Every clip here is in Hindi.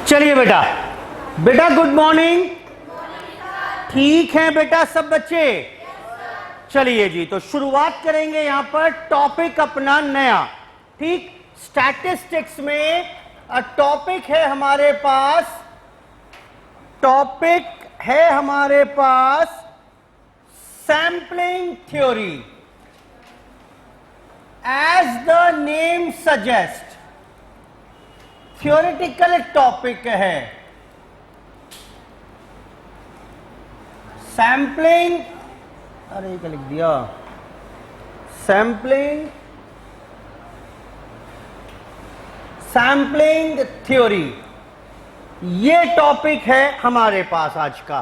चलिए बेटा, बेटा गुड मॉर्निंग। ठीक है बेटा सब बच्चे? चलिए जी, तो शुरुआत करेंगे यहां पर टॉपिक अपना नया। ठीक, स्टैटिस्टिक्स में टॉपिक है हमारे पास sampling theory. As the name suggest, theoretical topic है। सैंपलिंग, अरे क्या लिख दिया, सैंपलिंग थ्योरी, ये टॉपिक है हमारे पास आज का।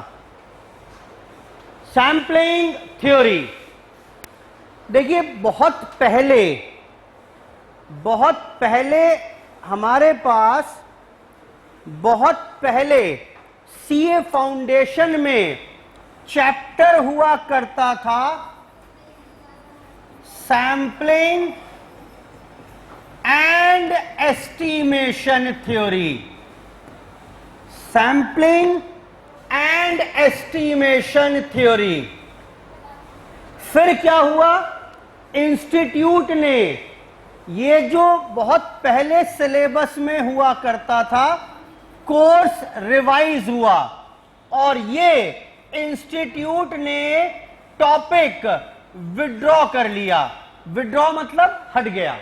सैंपलिंग थ्योरी, देखिए बहुत पहले हमारे पास सीए फाउंडेशन में चैप्टर हुआ करता था sampling and estimation theory. Sampling and estimation theory. फिर क्या हुआ, इंस्टीट्यूट ने ये जो बहुत पहले सिलेबस में हुआ करता था कोर्स रिवाइज हुआ और ये इंस्टीट्यूट ने टॉपिक विड्रॉ कर लिया। विड्रॉ मतलब हट गया,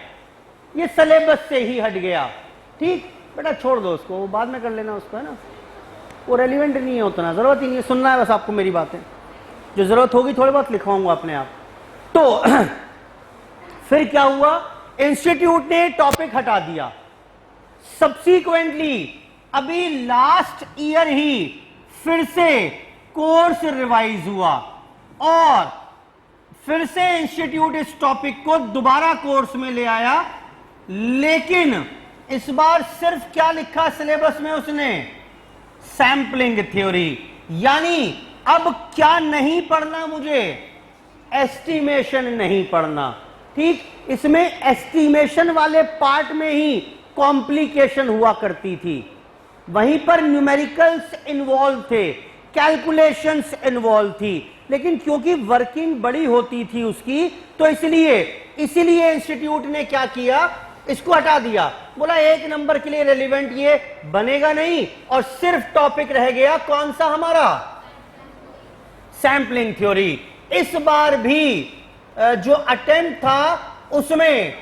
ये सिलेबस से ही हट गया। ठीक बेटा, छोड़ दो उसको, वो बाद में कर लेना उसको, है ना, वो रेलिवेंट नहीं है उतना, जरूरत ही नहीं है, सुनना है बस आपको मेरी बातें, जो जरूरत होगी थोड़ी बहुत लिखवाऊंगा अपने आप। तो फिर क्या हुआ, इंस्टीट्यूट ने टॉपिक हटा दिया। सब्सीक्वेंटली अभी लास्ट ईयर ही फिर से कोर्स रिवाइज हुआ और फिर से इंस्टीट्यूट इस टॉपिक को दोबारा कोर्स में ले आया। लेकिन इस बार सिर्फ क्या लिखा सिलेबस में उसने, सैंपलिंग थ्योरी। यानी अब क्या नहीं पढ़ना मुझे, एस्टिमेशन नहीं पढ़ना। ठीक, इसमें एस्टिमेशन वाले पार्ट में ही कॉम्प्लिकेशन हुआ करती थी, वहीं पर न्यूमेरिकल्स इन्वॉल्व थे, कैलकुलेशंस इन्वॉल्व थी, लेकिन क्योंकि वर्किंग बड़ी होती थी उसकी, तो इसलिए इंस्टीट्यूट ने क्या किया, इसको हटा दिया। बोला एक नंबर के लिए रेलिवेंट ये बनेगा नहीं और सिर्फ टॉपिक रह गया कौन सा हमारा, सैंपलिंग थ्योरी। इस बार भी जो अटेम्प्ट था उसमें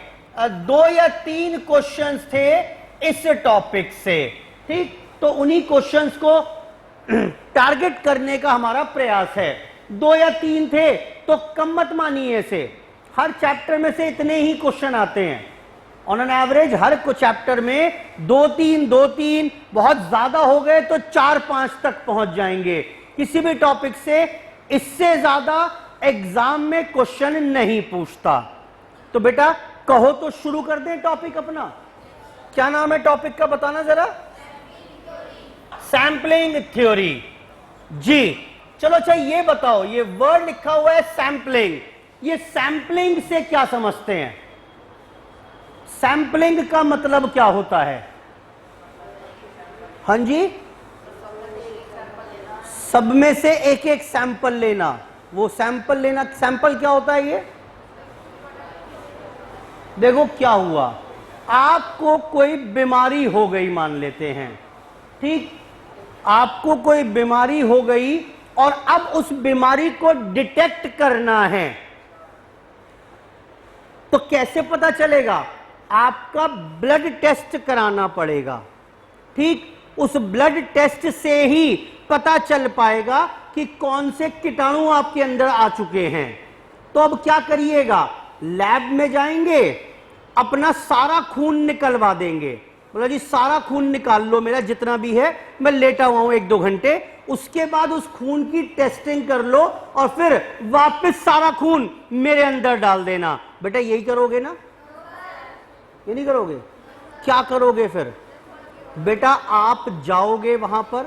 2 या 3 क्वेश्चंस थे इस टॉपिक से। ठीक, तो उन्हीं क्वेश्चंस को टारगेट करने का हमारा प्रयास है। 2 या 3 थे तो कम मत मानिए इसे, हर चैप्टर में से इतने ही क्वेश्चन आते हैं ऑन एन एवरेज। हर को चैप्टर में 2-3 बहुत ज्यादा हो गए तो 4-5 तक पहुंच जाएंगे किसी भी टॉपिक से। इससे ज्यादा एग्जाम में क्वेश्चन नहीं पूछता। तो बेटा कहो तो शुरू कर दें टॉपिक अपना। क्या नाम है टॉपिक का, बताना जरा, सैंपलिंग थ्योरी जी। चलो अच्छा ये बताओ, ये वर्ड लिखा हुआ है सैंपलिंग, ये सैंपलिंग से क्या समझते हैं, सैंपलिंग का मतलब क्या होता है? हाँ जी, सब में से एक एक सैंपल लेना। वो सैंपल लेना, सैंपल क्या होता है ये, देखो क्या हुआ, आपको कोई बीमारी हो गई मान लेते हैं। ठीक, आपको कोई बीमारी हो गई और अब उस बीमारी को डिटेक्ट करना है, तो कैसे पता चलेगा, आपका ब्लड टेस्ट कराना पड़ेगा। ठीक, उस ब्लड टेस्ट से ही पता चल पाएगा कि कौन से कीटाणु आपके अंदर आ चुके हैं। तो अब क्या करिएगा, लैब में जाएंगे, अपना सारा खून निकलवा देंगे। बोला जी सारा खून निकाल लो मेरा जितना भी है, मैं लेटा हुआ हूं 1-2 घंटे, उसके बाद उस खून की टेस्टिंग कर लो और फिर वापस सारा खून मेरे अंदर डाल देना। बेटा यही करोगे ना, ये नहीं करोगे, क्या करोगे फिर? बेटा आप जाओगे वहां पर,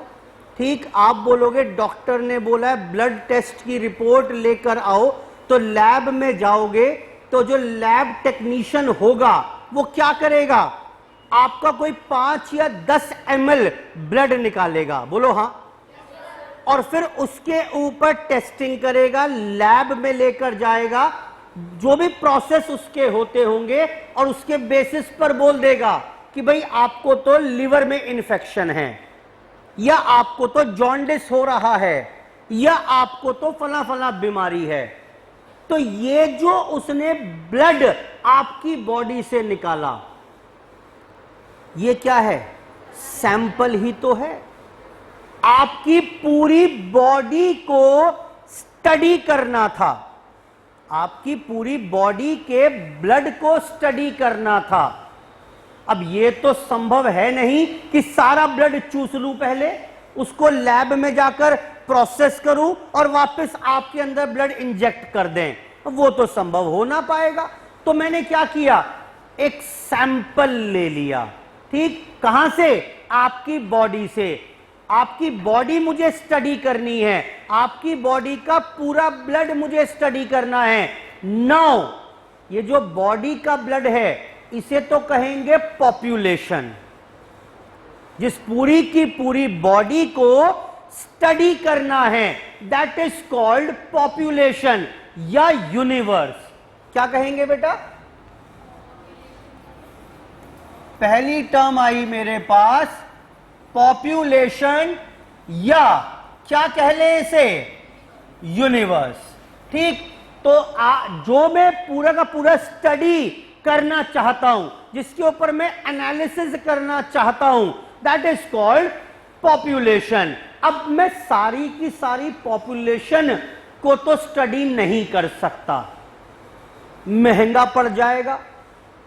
ठीक, आप बोलोगे डॉक्टर ने बोला है ब्लड टेस्ट की रिपोर्ट लेकर आओ, तो लैब में जाओगे तो जो लैब टेक्नीशियन होगा वो क्या करेगा, आपका कोई 5 या 10 ml ब्लड निकालेगा, बोलो हां, और फिर उसके ऊपर टेस्टिंग करेगा, लैब में लेकर जाएगा, जो भी प्रोसेस उसके होते होंगे, और उसके बेसिस पर बोल देगा कि भाई आपको तो लिवर में इन्फेक्शन है, या आपको तो जॉन्डिस हो रहा है, या आपको तो फला फला बीमारी है। तो ये जो उसने ब्लड आपकी बॉडी से निकाला, ये क्या है? सैंपल ही तो है। आपकी पूरी बॉडी को स्टडी करना था, आपकी पूरी बॉडी के ब्लड को स्टडी करना था। अब ये तो संभव है नहीं कि सारा ब्लड चूस लूं, पहले उसको लैब में जाकर प्रोसेस करूं और वापस आपके अंदर ब्लड इंजेक्ट कर दें, वो तो संभव हो ना पाएगा। तो मैंने क्या किया, एक सैंपल ले लिया। ठीक, कहां से? आपकी बॉडी से। आपकी बॉडी मुझे स्टडी करनी है, आपकी बॉडी का पूरा ब्लड मुझे स्टडी करना है। नाउ ये जो बॉडी का ब्लड है, इसे तो कहेंगे पॉपुलेशन। जिस पूरी की पूरी बॉडी को स्टडी करना है, दैट इज कॉल्ड पॉपुलेशन या यूनिवर्स। क्या कहेंगे बेटा? पहली टर्म आई मेरे पास पॉपुलेशन, या क्या कह ले इसे? यूनिवर्स। ठीक, तो जो मैं पूरा का पूरा स्टडी करना चाहता हूं, जिसके ऊपर मैं एनालिसिस करना चाहता हूं, दैट इज कॉल्ड पॉपुलेशन। अब मैं सारी की सारी पॉपुलेशन को तो स्टडी नहीं कर सकता, महंगा पड़ जाएगा,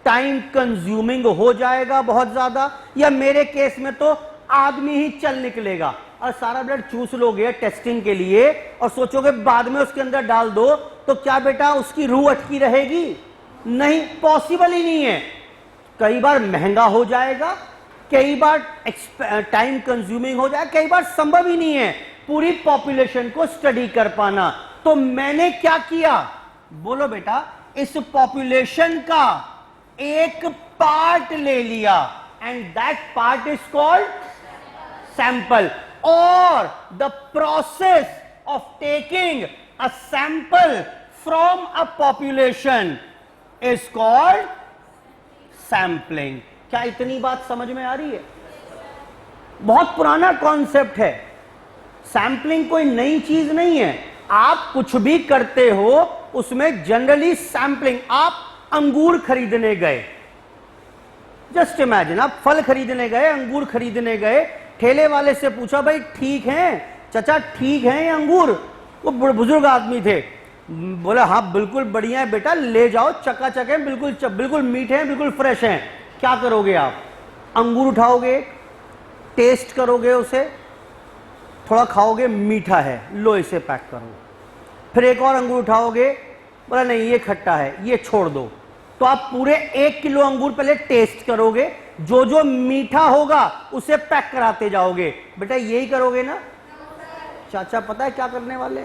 टाइम कंज्यूमिंग हो जाएगा बहुत ज्यादा, या मेरे केस में तो आदमी ही चल निकलेगा। और सारा ब्लड चूस लोगे टेस्टिंग के लिए और सोचोगे बाद में उसके अंदर डाल दो, तो क्या बेटा उसकी रूह अटकी रहेगी? नहीं, पॉसिबल ही नहीं है। कई बार महंगा हो जाएगा, कई बार टाइम कंज्यूमिंग हो जाएगा, कई बार संभव ही नहीं है पूरी पॉपुलेशन को स्टडी कर पाना। तो मैंने क्या किया? बोलो बेटा, इस पॉपुलेशन का एक पार्ट ले लिया, and that part is called sample. और the process of taking a sample from a population is called sampling. क्या इतनी बात समझ में आ रही है? बहुत पुराना कॉन्सेप्ट है। सैंपलिंग कोई नई चीज नहीं है। आप कुछ भी करते हो उसमें जनरली सैंपलिंग। आप अंगूर खरीदने गए, जस्ट इमेजिन, आप फल खरीदने गए, अंगूर खरीदने गए, ठेले वाले से पूछा भाई ठीक है चाचा, ठीक है ये अंगूर? वो बुजुर्ग आदमी थे, बोला हाँ बिल्कुल बढ़िया है बेटा, ले जाओ, चकाचक है, बिल्कुल मीठे हैं, बिल्कुल फ्रेश हैं। क्या करोगे आप? अंगूर उठाओगे, टेस्ट करोगे उसे, थोड़ा खाओगे, मीठा है, लो इसे पैक करो। फिर एक और अंगूर उठाओगे, बोला नहीं ये खट्टा है, ये छोड़ दो। तो आप पूरे 1 किलो अंगूर पहले टेस्ट करोगे, जो जो मीठा होगा उसे पैक कराते जाओगे। बेटा यही करोगे ना? चाचा पता है क्या करने वाले?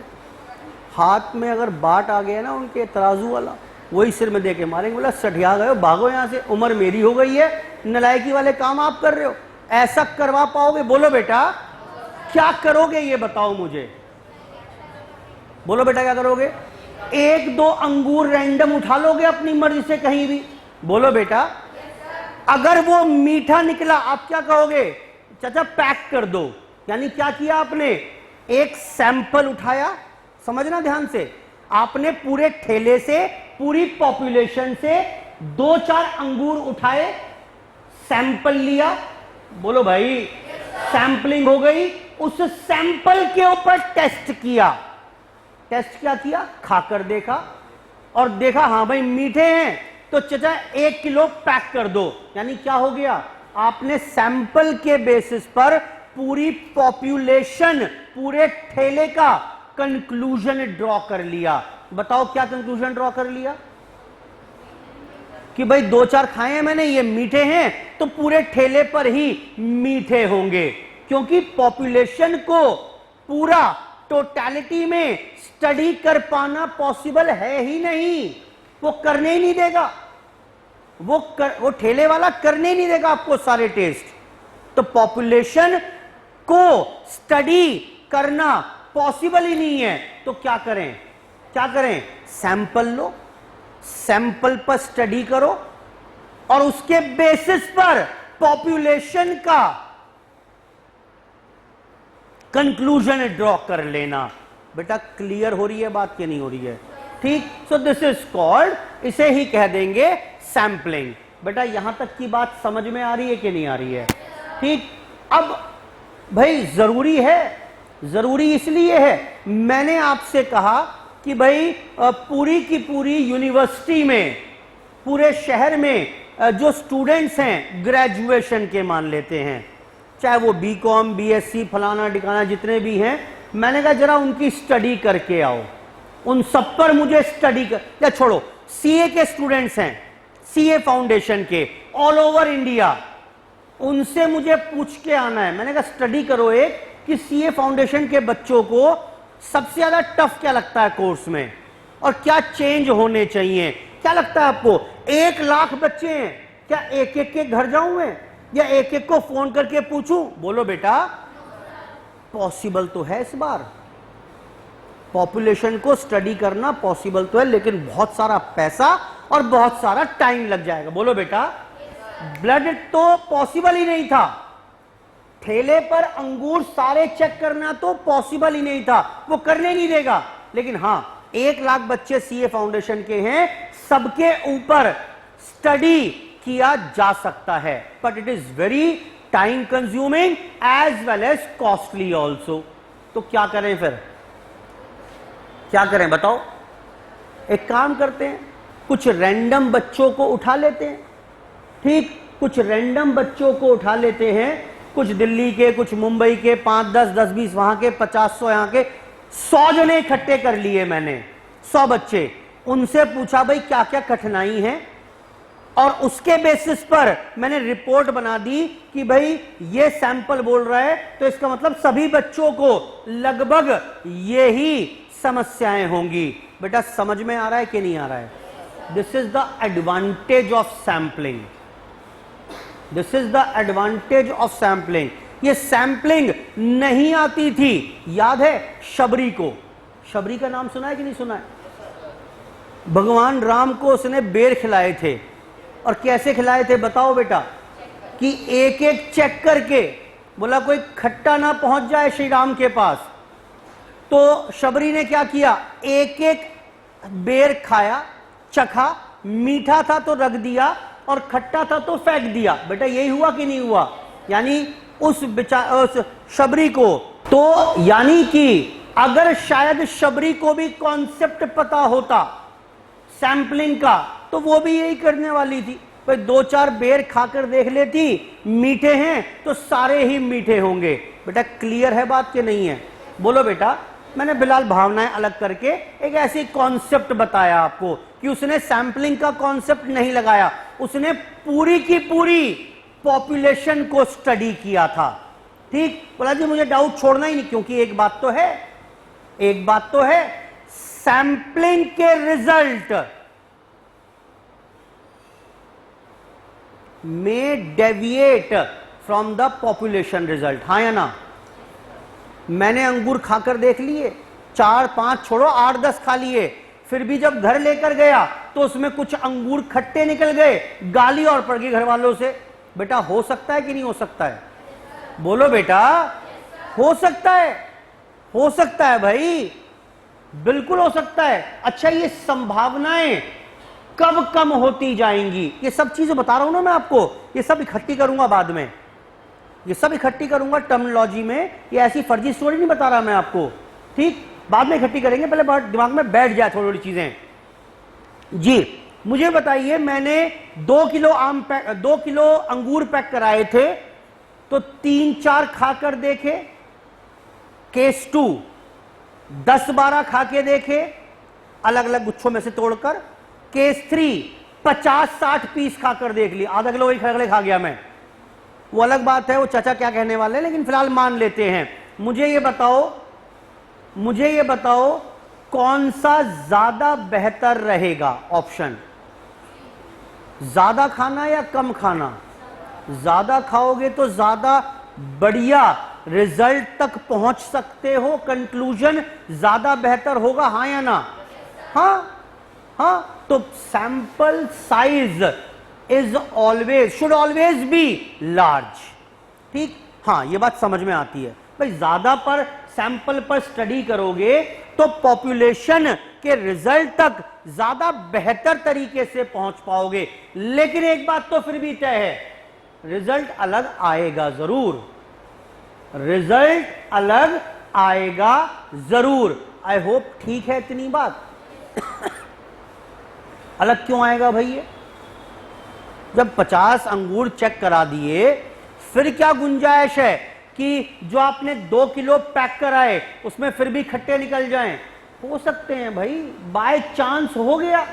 हाथ में अगर बाट आ गया ना उनके, तराजू वाला, वही सिर में दे के मारेंगे। बोला सठिया गए हो, भागो यहां से, उम्र मेरी हो गई है, नलायकी वाले काम आप कर रहे हो। ऐसा करवा पाओगे? बोलो बेटा क्या करोगे, ये बताओ मुझे। बोलो बेटा क्या करोगे? 1-2 अंगूर रैंडम उठा लोगे अपनी मर्जी से कहीं भी? बोलो बेटा। अगर वो मीठा निकला, आप क्या कहोगे? चाचा पैक कर दो। यानी क्या किया आपने? एक सैंपल उठाया, समझना ध्यान से, आपने पूरे ठेले से, पूरी पॉपुलेशन से 2-4 अंगूर उठाए, सैंपल लिया। बोलो भाई, सैंपलिंग हो गई। उस सैंपल के ऊपर टेस्ट किया। टेस्ट क्या किया? खाकर देखा, और देखा हाँ भाई मीठे हैं, तो चाचा 1 किलो पैक कर दो। यानी क्या हो गया? आपने सैंपल के बेसिस पर पूरी पॉपुलेशन, पूरे ठेले का कंक्लूजन ड्रॉ कर लिया। बताओ क्या कंक्लूजन ड्रॉ कर लिया? कि भाई 2-4 खाए हैं मैंने, ये मीठे हैं, तो पूरे ठेले पर ही मीठे होंगे। क्योंकि पॉपुलेशन को पूरा टोटलिटी में स्टडी कर पाना पॉसिबल है ही नहीं, वो करने ही नहीं देगा। वो ठेले वाला करने ही नहीं देगा आपको सारे टेस्ट। तो पॉपुलेशन को स्टडी करना पॉसिबल ही नहीं है, तो क्या करें, क्या करें, सैंपल लो, सैंपल पर स्टडी करो और उसके बेसिस पर पॉपुलेशन का कंक्लूजन ड्रॉ कर लेना। बेटा क्लियर हो रही है बात कि नहीं हो रही है? ठीक, सो दिस इज कॉल्ड, इसे ही कह देंगे सैंपलिंग। बेटा यहां तक की बात समझ में आ रही है कि नहीं आ रही है? ठीक, अब भाई जरूरी है, जरूरी इसलिए है, मैंने आपसे कहा कि भाई पूरी की पूरी यूनिवर्सिटी में, पूरे शहर में जो स्टूडेंट्स हैं ग्रेजुएशन के मान लेते हैं, चाहे वो बीकॉम, बीएससी, फलाना डिकाना जितने भी हैं, मैंने कहा जरा उनकी स्टडी करके आओ, उन सब पर मुझे स्टडी कर, या छोड़ो, सीए के स्टूडेंट्स हैं, सीए फाउंडेशन के ऑल ओवर इंडिया, उनसे मुझे पूछ के आना है। मैंने कहा स्टडी करो एक कि सीए फाउंडेशन के बच्चों को सबसे ज्यादा टफ क्या लगता है कोर्स में और क्या चेंज होने चाहिए। क्या लगता है आपको? 1 लाख बच्चे हैं, क्या एक एक के घर जाऊं मैं या एक एक को फोन करके पूछूं? बोलो बेटा, पॉसिबल तो है इस बार, पॉपुलेशन को स्टडी करना पॉसिबल तो है, लेकिन बहुत सारा पैसा और बहुत सारा टाइम लग जाएगा। बोलो बेटा, ब्लड तो पॉसिबल ही नहीं था, ठेले पर अंगूर सारे चेक करना तो पॉसिबल ही नहीं था, वो करने नहीं देगा। लेकिन हां, 1 लाख बच्चे सीए फाउंडेशन के हैं, सबके ऊपर स्टडी किया जा सकता है, but it is very time consuming as well as costly also. तो क्या करें फिर, क्या करें बताओ? एक काम करते हैं, कुछ रैंडम बच्चों को उठा लेते हैं। ठीक, कुछ रैंडम बच्चों को उठा लेते हैं, कुछ दिल्ली के, कुछ मुंबई के, 5, 10, 10, 20 वहां के, 50, 100 यहां के, 100 जने इकट्ठे कर लिए मैंने, 100 बच्चे, उनसे पूछा भाई क्या क्या कठिनाई है, और उसके बेसिस पर मैंने रिपोर्ट बना दी कि भाई ये सैंपल बोल रहा है, तो इसका मतलब सभी बच्चों को लगभग यही समस्याएं होंगी। बेटा समझ में आ रहा है कि नहीं आ रहा है? This is the advantage of sampling, this is the advantage of sampling. ये सैंपलिंग नहीं आती थी, याद है शबरी को? शबरी का नाम सुना है कि नहीं सुना है? भगवान राम को उसने बेर खिलाए थे, और कैसे खिलाए थे बताओ बेटा? कि एक एक चेक करके, बोला कोई खट्टा ना पहुंच जाए श्री राम के पास। तो शबरी ने क्या किया, एक एक बेर खाया, चखा, मीठा था तो रख दिया और खट्टा था तो फेंक दिया। बेटा यही हुआ कि नहीं हुआ? यानी उस शबरी को, तो यानी कि अगर शायद शबरी को भी कॉन्सेप्ट पता होता सैंपलिंग का, तो वो भी यही करने वाली थी। भाई 2-4 बेर खाकर देख लेती, मीठे हैं तो सारे ही मीठे होंगे। बेटा क्लियर है बात कि नहीं है? बोलो बेटा। मैंने बिलाल भावनाएं अलग करके एक ऐसी कॉन्सेप्ट बताया आपको कि उसने सैंपलिंग का कॉन्सेप्ट नहीं लगाया, उसने पूरी की पूरी पॉपुलेशन को स्टडी किया था। ठीक, बोला जी मुझे डाउट छोड़ना ही नहीं, क्योंकि एक बात तो है, एक बात तो है, सैंपलिंग के रिजल्ट में deviate from the population result. हाँ या ना? मैंने अंगूर खाकर देख लिए, 4-5 छोड़ो 8-10 खा लिए, फिर भी जब घर लेकर गया तो उसमें कुछ अंगूर खट्टे निकल गए, गाली और पड़ गई घर वालों से। बेटा हो सकता है कि नहीं हो सकता है? बोलो बेटा, हो सकता है, हो सकता है भाई, बिल्कुल हो सकता है। अच्छा ये संभावनाएं कब कम होती जाएंगी, ये सब चीजें बता रहा हूं ना मैं आपको, ये सब इकट्ठी करूंगा बाद में, ये सब इकट्ठी करूंगा टर्मिनोलॉजी में, ये ऐसी फर्जी स्टोरी नहीं बता रहा मैं आपको। ठीक, बाद में इकट्ठी करेंगे, पहले दिमाग में बैठ जाए थोड़ी थोड़ी चीजें। जी मुझे बताइए, मैंने 2 किलो अंगूर पैक कराए थे, तो 3-4 खाकर देखे, केस 2 10-12 खा के देखे अलग अलग गुच्छों में से तोड़कर, केस 3 50-60 पीस खाकर देख ली, आधा किलो वही खा गया मैं। वो अलग बात है, वो चाचा क्या कहने वाले हैं, लेकिन फिलहाल मान लेते हैं। मुझे ये बताओ कौन सा ज्यादा बेहतर रहेगा ऑप्शन? ज्यादा खाना या कम खाना? ज्यादा खाओगे तो ज्यादा बढ़िया रिजल्ट तक पहुंच सकते हो, कंक्लूजन ज्यादा बेहतर होगा, हाँ या ना? हाँ, तो sample size is always, should always be large. ठीक, हाँ, ये बात समझ में आती है भाई। ज्यादा पर सैंपल पर स्टडी करोगे तो पॉपुलेशन के रिजल्ट तक ज्यादा बेहतर तरीके से पहुंच पाओगे। लेकिन एक बात तो फिर भी तय है, रिजल्ट अलग आएगा जरूर, रिजल्ट अलग आएगा जरूर। आई होप ठीक है इतनी बात। अलग क्यों आएगा भाई? ये जब 50 अंगूर चेक करा दिए, फिर क्या गुंजाइश है कि जो आपने 2 किलो पैक कराए उसमें फिर भी खट्टे निकल जाएं? हो सकते हैं भाई, बाय चांस हो गया,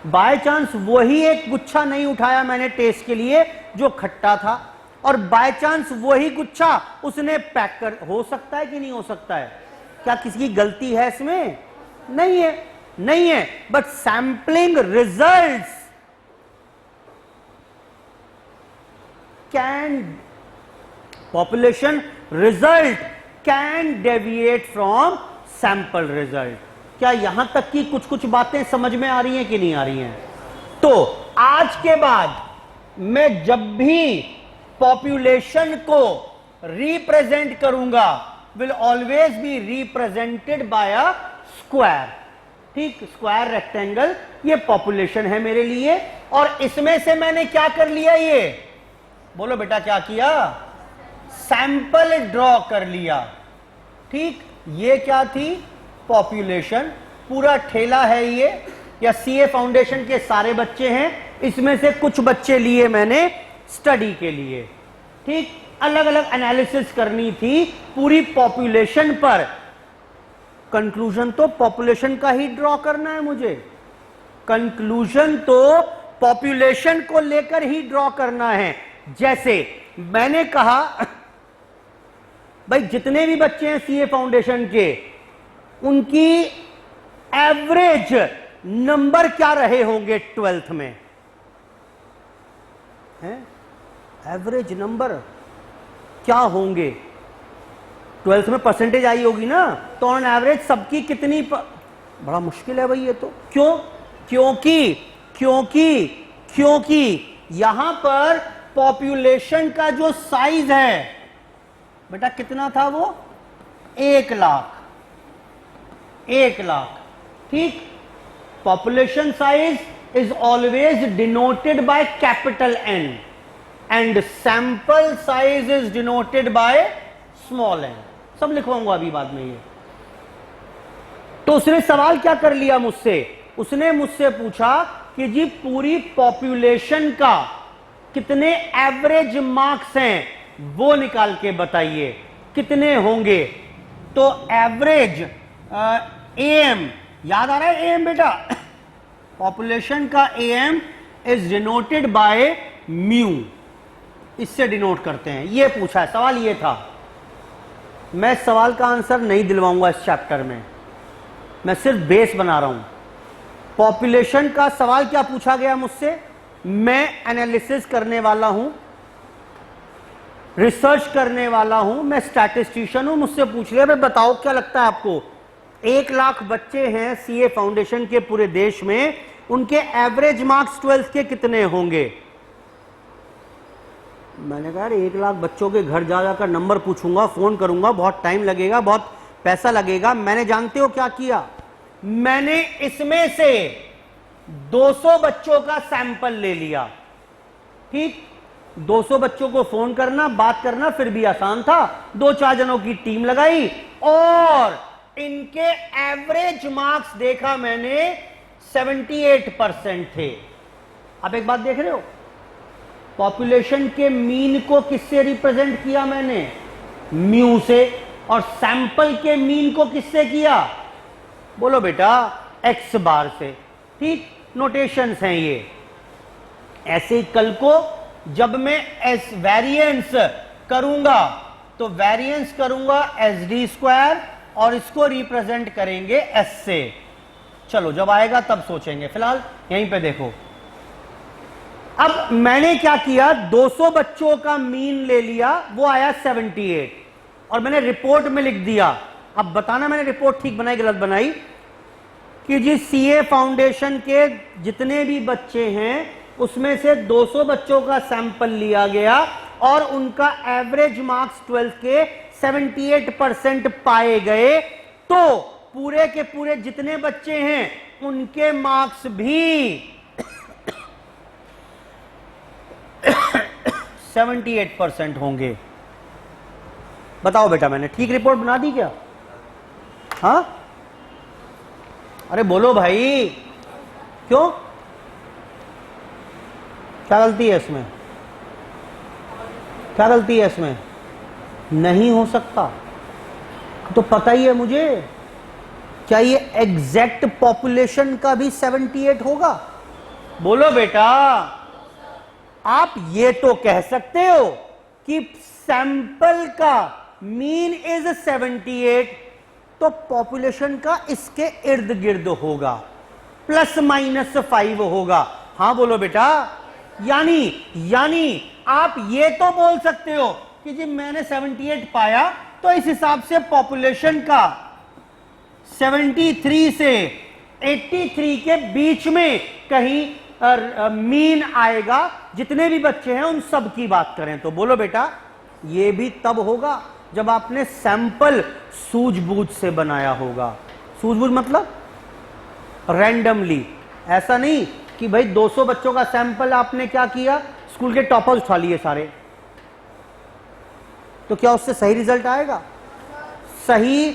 बाय चांस वही एक गुच्छा नहीं उठाया मैंने टेस्ट के लिए जो खट्टा था, और बाय चांस वही गुच्छा उसने पैक कर, हो सकता है कि नहीं हो सकता है? क्या किसी की गलती है इसमें? नहीं है, नहीं है। But sampling results can, population result can deviate from sample result. क्या यहां तक की कुछ कुछ बातें समझ में आ रही हैं कि नहीं आ रही हैं? तो आज के बाद मैं जब भी पॉपुलेशन को रिप्रेजेंट करूंगा, will always be represented by a square. ठीक, स्क्वायर रेक्टेंगल, ये पॉपुलेशन है मेरे लिए। और इसमें से मैंने क्या कर लिया? ये बोलो बेटा, क्या किया? सैंपल ड्रॉ कर लिया। ठीक, ये क्या थी? पॉपुलेशन, पूरा ठेला है ये, या सीए फाउंडेशन के सारे बच्चे हैं, इसमें से कुछ बच्चे लिए मैंने स्टडी के लिए। ठीक, अलग अलग एनालिसिस करनी थी पूरी पॉपुलेशन पर। कंक्लूजन तो पॉपुलेशन का ही ड्रॉ करना है मुझे, कंक्लूजन तो पॉपुलेशन को लेकर ही ड्रॉ करना है। जैसे मैंने कहा भाई, जितने भी बच्चे हैं सीए फाउंडेशन के, उनकी एवरेज नंबर क्या रहे होंगे 12th में? हैं? एवरेज नंबर क्या होंगे? 12th में परसेंटेज आई होगी ना, तो ऑन एवरेज सबकी कितनी बड़ा मुश्किल है भाई ये तो। क्यों? क्योंकि यहां पर पॉपुलेशन का जो साइज है बेटा, कितना था वो? 1 लाख। 1 लाख। ठीक, population size is always denoted by capital N and sample size is denoted by small n। सब लिखवाऊंगा अभी बाद में ये। तो उसने सवाल क्या कर लिया मुझसे? उसने मुझसे पूछा कि जी पूरी पॉपुलेशन का कितने एवरेज मार्क्स हैं वो निकाल के बताइए, कितने होंगे? तो एवरेज एम, याद आ रहा है एम बेटा? पॉपुलेशन का M is denoted by mu, इससे डिनोट करते हैं। ये पूछा है, सवाल ये था। मैं सवाल का आंसर नहीं दिलवाऊंगा इस चैप्टर में, मैं सिर्फ बेस बना रहा हूं। पॉपुलेशन का सवाल क्या पूछा गया मुझसे? मैं एनालिसिस करने वाला हूं, रिसर्च करने वाला हूं, मैं स्टैटिस्टिशियन हूं। मुझसे पूछ लिया भाई बताओ क्या लगता है आपको, 1 लाख बच्चे हैं सीए फाउंडेशन के पूरे देश में, उनके एवरेज मार्क्स 12th के कितने होंगे? मैंने कहा 1 लाख बच्चों के घर जा जाकर नंबर पूछूंगा, फोन करूंगा, बहुत टाइम लगेगा, बहुत पैसा लगेगा। मैंने जानते हो क्या किया? मैंने इसमें से 200 बच्चों का सैंपल ले लिया। ठीक, 200 बच्चों को फोन करना, बात करना फिर भी आसान था। 2-4 जनों की टीम लगाई और इनके एवरेज मार्क्स देखा मैंने, 78% थे। आप एक बात देख रहे हो, पॉपुलेशन के मीन को किससे रिप्रेजेंट किया मैंने? म्यू से। और सैंपल के मीन को किससे किया? बोलो बेटा, एक्स बार से। ठीक, नोटेशंस हैं ये। ऐसे ही कल को जब मैं एस वेरिएंस करूंगा तो वेरिएंस करूंगा SD² और इसको रिप्रेजेंट करेंगे S से। चलो जब आएगा तब सोचेंगे, फिलहाल यहीं पे देखो। अब मैंने क्या किया, 200 बच्चों का मीन ले लिया, वो आया 78, और मैंने रिपोर्ट में लिख दिया। अब बताना मैंने रिपोर्ट ठीक बनाई गलत बनाई, कि जी सीए फाउंडेशन के जितने भी बच्चे हैं उसमें से 200 बच्चों का सैंपल लिया गया और उनका एवरेज मार्क्स 12th के 78% पाए गए, तो पूरे के पूरे जितने बच्चे हैं उनके मार्क्स भी 78% होंगे। बताओ बेटा, मैंने ठीक रिपोर्ट बना दी क्या? हाँ, अरे बोलो भाई, क्यों, क्या गलती है इसमें? क्या गलती है इसमें? नहीं हो सकता, तो पता ही है मुझे। क्या ये एग्जैक्ट पॉपुलेशन का भी 78 होगा? बोलो बेटा। आप ये तो कह सकते हो कि सैंपल का मीन इज 78, तो पॉपुलेशन का इसके इर्द गिर्द होगा, ±5 होगा। हां बोलो बेटा। यानी आप ये तो बोल सकते हो कि जी मैंने 78 पाया, तो इस हिसाब से पॉपुलेशन का 73 से 83 के बीच में कहीं मीन आएगा, जितने भी बच्चे हैं उन सब की बात करें तो। बोलो बेटा, ये भी तब होगा जब आपने सैंपल सूझबूझ से बनाया होगा। सूझबूझ मतलब रैंडमली, ऐसा नहीं कि भाई 200 बच्चों का सैंपल आपने क्या किया, स्कूल के टॉपर्स उठा लिए सारे, तो क्या उससे सही रिजल्ट आएगा? सही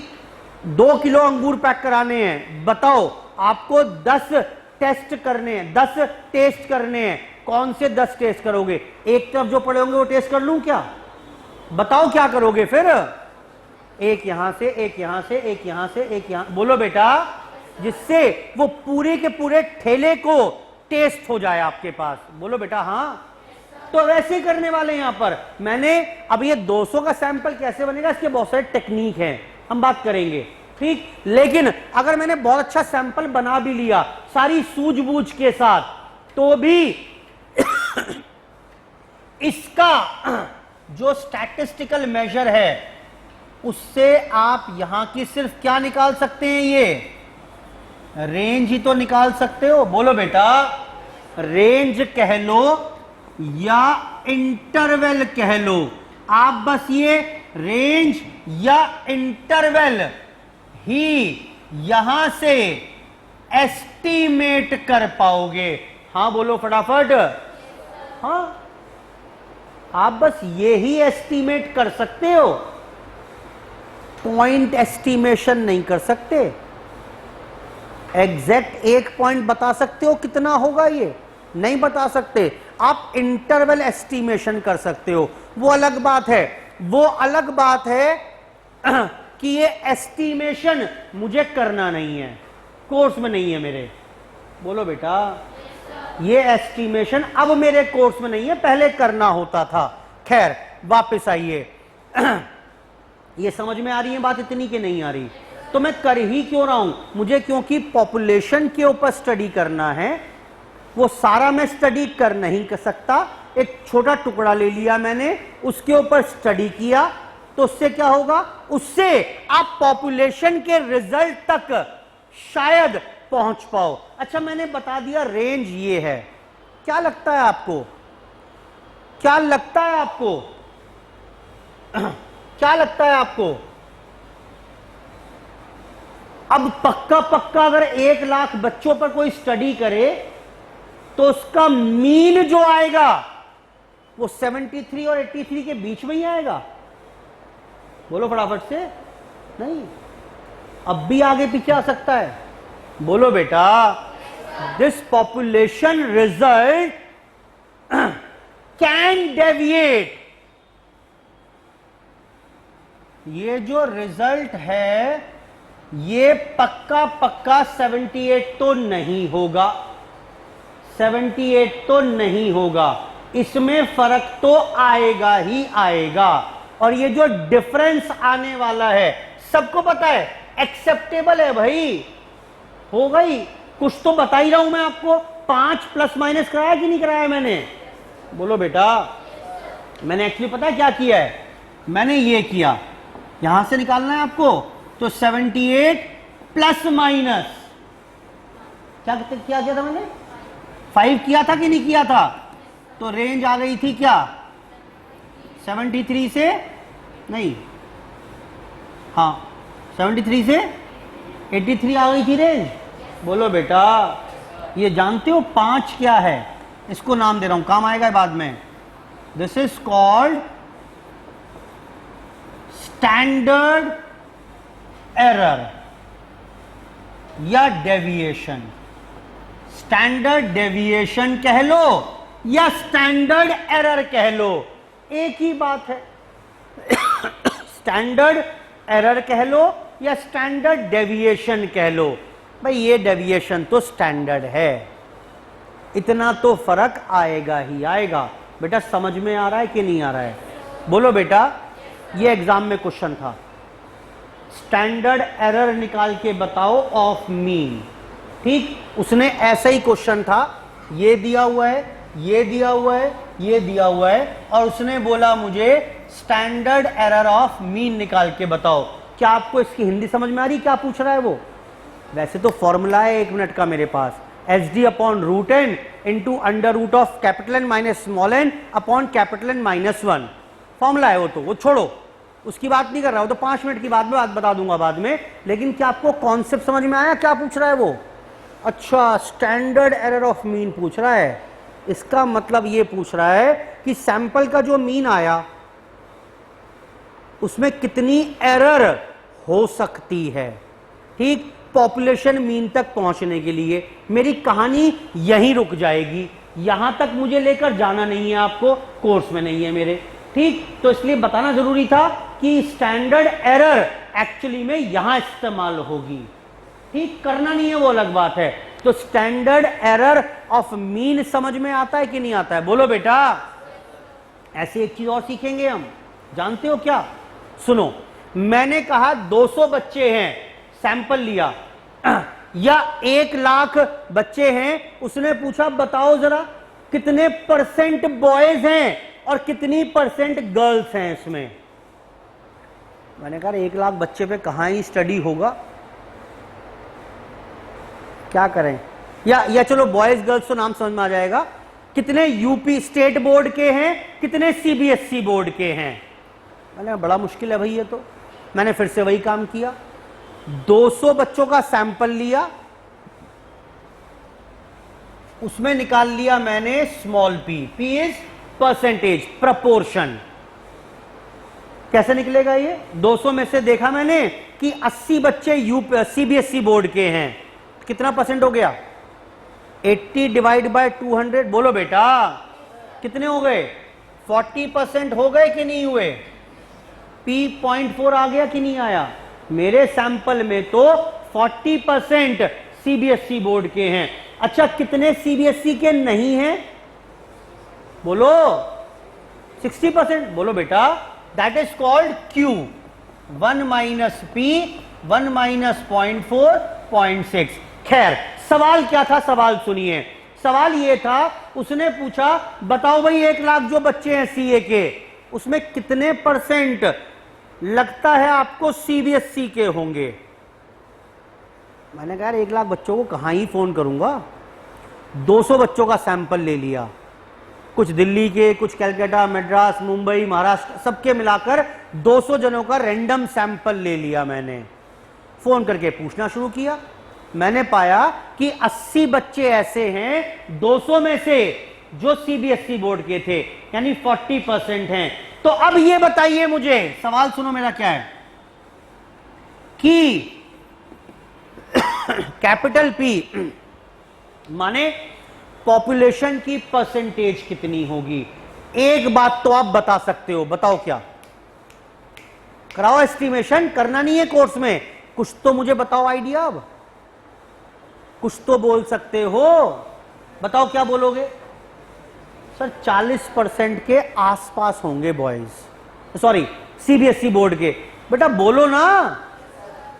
2 किलो अंगूर पैक कराने हैं, बताओ आपको 10 टेस्ट करने हैं, 10 टेस्ट करने हैं, कौन से 10 टेस्ट करोगे? एक तरफ जो पड़े होंगे वो टेस्ट कर लूं क्या? बताओ क्या करोगे फिर? एक यहां से, एक यहां से, एक यहां से, एक यहां। बोलो बेटा, जिससे वो पूरे के पूरे ठेले को टेस्ट हो जाए आपके पास। बोलो बेटा हाँ। तो वैसे ही करने वाले यहां पर मैंने, अब ये 200 का सैंपल कैसे बनेगा, इसके बहुत सारे टेक्निक हैं, हम बात करेंगे, ठीक। लेकिन अगर मैंने बहुत अच्छा सैंपल बना भी लिया सारी सूझबूझ के साथ, तो भी इसका जो स्टैटिस्टिकल मेजर है उससे आप यहां की सिर्फ क्या निकाल सकते हैं, ये रेंज ही तो निकाल सकते हो। बोलो बेटा, रेंज कह लो या इंटरवल कह लो, आप बस ये रेंज या इंटरवल ही यहां से एस्टीमेट कर पाओगे। हां बोलो फटाफट। हां, आप बस ये ही एस्टीमेट कर सकते हो, पॉइंट एस्टीमेशन नहीं कर सकते। एग्जैक्ट एक पॉइंट बता सकते हो कितना होगा, ये नहीं बता सकते। आप इंटरवल एस्टीमेशन कर सकते हो, वो अलग बात है। वो अलग बात है कि ये एस्टीमेशन मुझे करना नहीं है, कोर्स में नहीं है मेरे। बोलो बेटा, ये एस्टीमेशन अब मेरे कोर्स में नहीं है, पहले करना होता था। खैर वापस आइए। ये समझ में आ रही है बात इतनी कि नहीं आ रही? तो मैं कर ही क्यों रहा हूं, मुझे क्योंकि पॉपुलेशन के ऊपर स्टडी करना है, वो सारा मैं स्टडी कर नहीं कर सकता। एक छोटा टुकड़ा ले लिया मैंने, उसके ऊपर स्टडी किया, तो उससे क्या होगा, उससे आप पॉपुलेशन के रिजल्ट तक शायद पहुंच पाओ। अच्छा मैंने बता दिया रेंज ये है, क्या लगता है आपको, क्या लगता है आपको, क्या लगता है आपको? अब पक्का पक्का अगर 1 लाख बच्चों पर कोई स्टडी करे तो उसका मीन जो आएगा वो 73 और 83 के बीच में ही आएगा। बोलो फटाफट से। नहीं, अब भी आगे पीछे आ सकता है। बोलो बेटा, this population result can deviate. ये जो रिजल्ट है ये पक्का पक्का 78 तो नहीं होगा, 78 तो नहीं होगा, इसमें फर्क तो आएगा ही आएगा। और ये जो डिफरेंस आने वाला है सबको पता है, एक्सेप्टेबल है भाई, हो गई। कुछ तो बता ही रहा हूं मैं आपको, 5 प्लस माइनस कराया कि नहीं कराया मैंने? बोलो बेटा। मैंने एक्चुअली पता है क्या किया है, मैंने ये किया, यहां से निकालना है आपको, तो 78 प्लस माइनस क्या किया था मैंने? 5 किया था कि नहीं किया था? तो रेंज आ गई थी क्या? 73 से नहीं, हाँ 73 से 83 आ गई थी रेंज। बोलो बेटा। ये जानते हो 5 क्या है? इसको नाम दे रहा हूं, काम आएगा बाद में। This is called standard error या डेविएशन। स्टैंडर्ड डेविएशन कह लो या स्टैंडर्ड एरर कह लो, एक ही बात है। स्टैंडर्ड एरर कह लो या स्टैंडर्ड डेविएशन कह लो, भाई ये डेविएशन तो स्टैंडर्ड है, इतना तो फर्क आएगा ही आएगा। बेटा समझ में आ रहा है कि नहीं आ रहा है? बोलो बेटा। ये एग्जाम में क्वेश्चन था, स्टैंडर्ड एरर निकाल के बताओ ऑफ मीन। ठीक, उसने ऐसा ही क्वेश्चन था, ये दिया हुआ है, ये दिया हुआ है, ये दिया हुआ है, और उसने बोला मुझे स्टैंडर्ड एरर ऑफ मीन निकाल के बताओ। क्या आपको इसकी हिंदी समझ में आ रही? क्या पूछ रहा है वो? वैसे तो फॉर्मूला है 1 मिनट का मेरे पास, SD upon root N into under root of capital N minus small N upon capital N minus 1 formula है वो, तो वो छोड़ो, उसकी बात नहीं कर रहा हूं, तो 5 मिनट की बात में बता दूंगा बाद में। लेकिन क्या आपको कॉन्सेप्ट समझ में आया? क्या पूछ रहा है वो? अच्छा, स्टैंडर्ड एरर ऑफ मीन पूछ रहा है। इसका मतलब ये पूछ रहा है कि सैंपल का जो मीन आया उसमें कितनी एरर हो सकती है। ठीक, पॉपुलेशन मीन तक पहुंचने के लिए मेरी कहानी यहीं रुक जाएगी, यहां तक मुझे लेकर जाना नहीं है, आपको कोर्स में नहीं है मेरे। ठीक, तो इसलिए बताना जरूरी था कि स्टैंडर्ड एरर एक्चुअली में यहां इस्तेमाल होगी। ठीक, करना नहीं है वो अलग बात है। तो स्टैंडर्ड एरर ऑफ मीन समझ में आता है कि नहीं आता है? बोलो बेटा। ऐसी एक चीज और सीखेंगे हम, जानते हो क्या? सुनो, मैंने कहा 200 बच्चे हैं, सैंपल लिया, या 1 लाख बच्चे हैं, उसने पूछा बताओ जरा कितने परसेंट बॉयज हैं और कितनी परसेंट गर्ल्स हैं इसमें। मैंने कहा 1 लाख बच्चे पे कहां ही स्टडी होगा, क्या करें? या चलो बॉयज गर्ल्स तो नाम समझ में आ जाएगा। कितने यूपी स्टेट बोर्ड के हैं, कितने सीबीएसई बोर्ड के हैं? मैंने बड़ा मुश्किल है भाई ये तो। मैंने फिर से वही काम किया, 200 बच्चों का सैंपल लिया, उसमें निकाल लिया मैंने small P. P is percentage, proportion. कैसे निकलेगा ये? 200 में से देखा मैंने कि 80 बच्चे सीबीएसई बोर्ड के हैं, कितना परसेंट हो गया? 80 डिवाइड बाय 200। बोलो बेटा कितने हो गए? 40% हो गए कि नहीं हुए? P 0.4 आ गया कि नहीं आया? मेरे सैंपल में तो 40% सीबीएसई बोर्ड के हैं। अच्छा, कितने सीबीएसई के नहीं हैं? बोलो 60%। बोलो बेटा, that is called Q। 1 minus P, 1 minus 0.4, 0.6। खैर, सवाल क्या था? सवाल सुनिए। सवाल यह था, उसने पूछा बताओ भाई 1 लाख जो बच्चे हैं सीए के, उसमें कितने परसेंट लगता है आपको सीबीएसई के होंगे? मैंने कहा 1 लाख बच्चों को कहां ही फोन करूंगा। 200 बच्चों का सैंपल ले लिया, कुछ दिल्ली के, कुछ कलकत्ता, मद्रास, मुंबई, महाराष्ट्र, सबके मिलाकर 200 जनों का रैंडम सैंपल ले लिया। मैंने फोन करके पूछना शुरू किया। मैंने पाया कि 80 बच्चे ऐसे हैं 200 में से जो सीबीएसई बोर्ड के थे, यानी 40% हैं। तो अब ये बताइए मुझे, सवाल सुनो मेरा क्या है कि कैपिटल पी माने पॉपुलेशन की परसेंटेज कितनी होगी? एक बात तो आप बता सकते हो, बताओ क्या? कराओ एस्टिमेशन, करना नहीं है कोर्स में, कुछ तो मुझे बताओ आइडिया। अब कुछ तो बोल सकते हो, बताओ क्या बोलोगे? सर 40% के आसपास होंगे बॉयज, सॉरी सीबीएसई बोर्ड के। बेटा बोलो ना,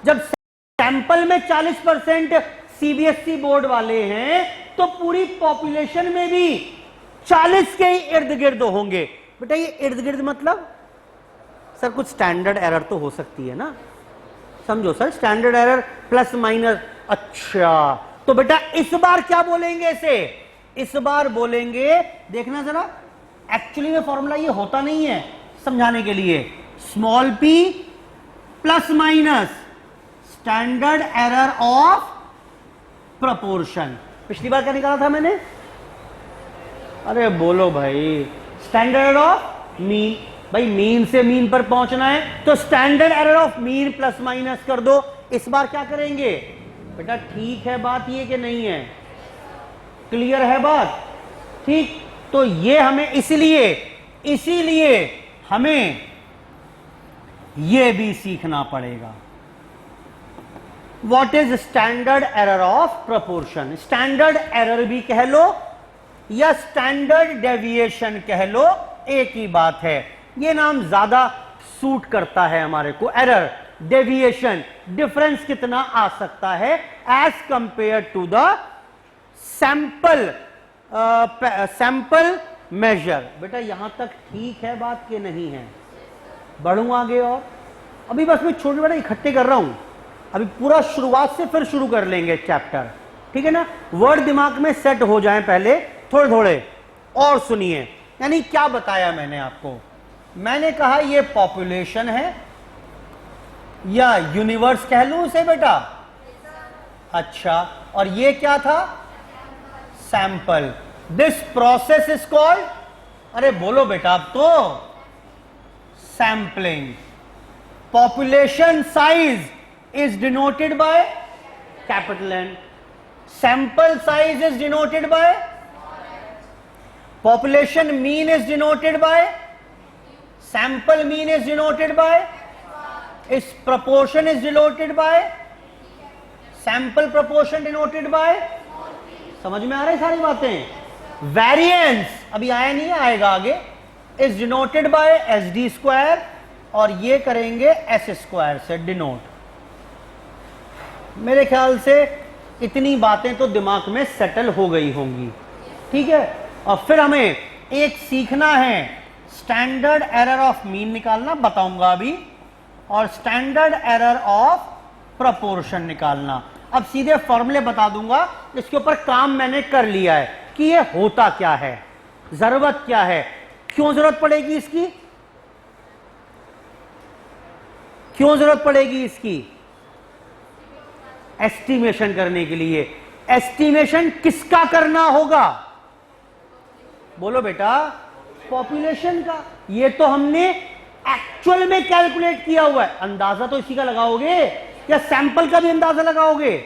जब सैंपल में 40% सीबीएसई बोर्ड वाले हैं तो पूरी पॉपुलेशन में भी 40 के ही इर्द गिर्द होंगे। बेटा ये इर्द गिर्द मतलब सर कुछ स्टैंडर्ड एरर तो हो सकती है ना, समझो sir, standard error plus minus. अच्छा तो बेटा इस बार क्या बोलेंगे इसे, इस बार बोलेंगे, देखना जरा, एक्चुअली में फॉर्मूला ये होता नहीं है, समझाने के लिए, small p plus minus standard error of proportion. पिछली बार क्या निकाला था मैंने, अरे बोलो भाई, स्टैंडर्ड एरर ऑफ मीन। भाई मीन से मीन पर पहुंचना है तो standard error of mean plus minus कर दो। इस बार क्या करेंगे बेटा, ठीक है बात ये कि नहीं है, क्लियर है बात, ठीक। तो ये हमें इसीलिए हमें ये भी सीखना पड़ेगा। What is standard error of proportion. Standard error भी कह लो या स्टैंडर्ड डेविएशन कह लो, एक ही बात है, ये नाम ज्यादा सूट करता है हमारे को। एरर, डेविएशन, डिफरेंस कितना आ सकता है as compare to the sample measure. बेटा यहां तक ठीक है बात के नहीं है, बढ़ूं आगे और अभी बस मैं छोटे बड़े इकट्ठे कर रहा हूं, अभी पूरा शुरुआत से फिर शुरू कर लेंगे चैप्टर, ठीक है ना। वर्ड दिमाग में सेट हो जाएं पहले थोड़े थोड़े, और सुनिए। यानी क्या बताया मैंने आपको, मैंने कहा ये पॉपुलेशन है या यूनिवर्स कह लूं इसे बेटा, अच्छा, और ये क्या था, sample. This process is called, अरे बोलो बेटा अब तो, sampling. Population size is denoted by capital N, sample size is denoted bye, population mean is denoted by, sample mean is denoted by, is proportion is denoted by, sample proportion denoted by, समझ में आ रही सारी बातें। variance अभी आया नहीं है, आएगा आगे, is denoted by SD square, और ये करेंगे S स्क्वायर से डिनोट। मेरे ख्याल से इतनी बातें तो दिमाग में सेटल हो गई होंगी, ठीक है। और फिर हमें एक सीखना है, स्टैंडर्ड एरर ऑफ मीन निकालना बताऊंगा अभी, और स्टैंडर्ड एरर ऑफ प्रपोर्शन निकालना। अब सीधे फॉर्मूले बता दूंगा, इसके ऊपर काम मैंने कर लिया है कि ये होता क्या है, जरूरत क्या है, क्यों जरूरत पड़ेगी इसकी, क्यों जरूरत पड़ेगी इसकी, एस्टिमेशन करने के लिए। एस्टिमेशन किसका करना होगा, बोलो बेटा, पॉपुलेशन का। ये तो हमने एक्चुअल में कैलकुलेट किया हुआ है, अंदाजा तो इसी का लगाओगे या सैंपल का भी अंदाजा लगाओगे,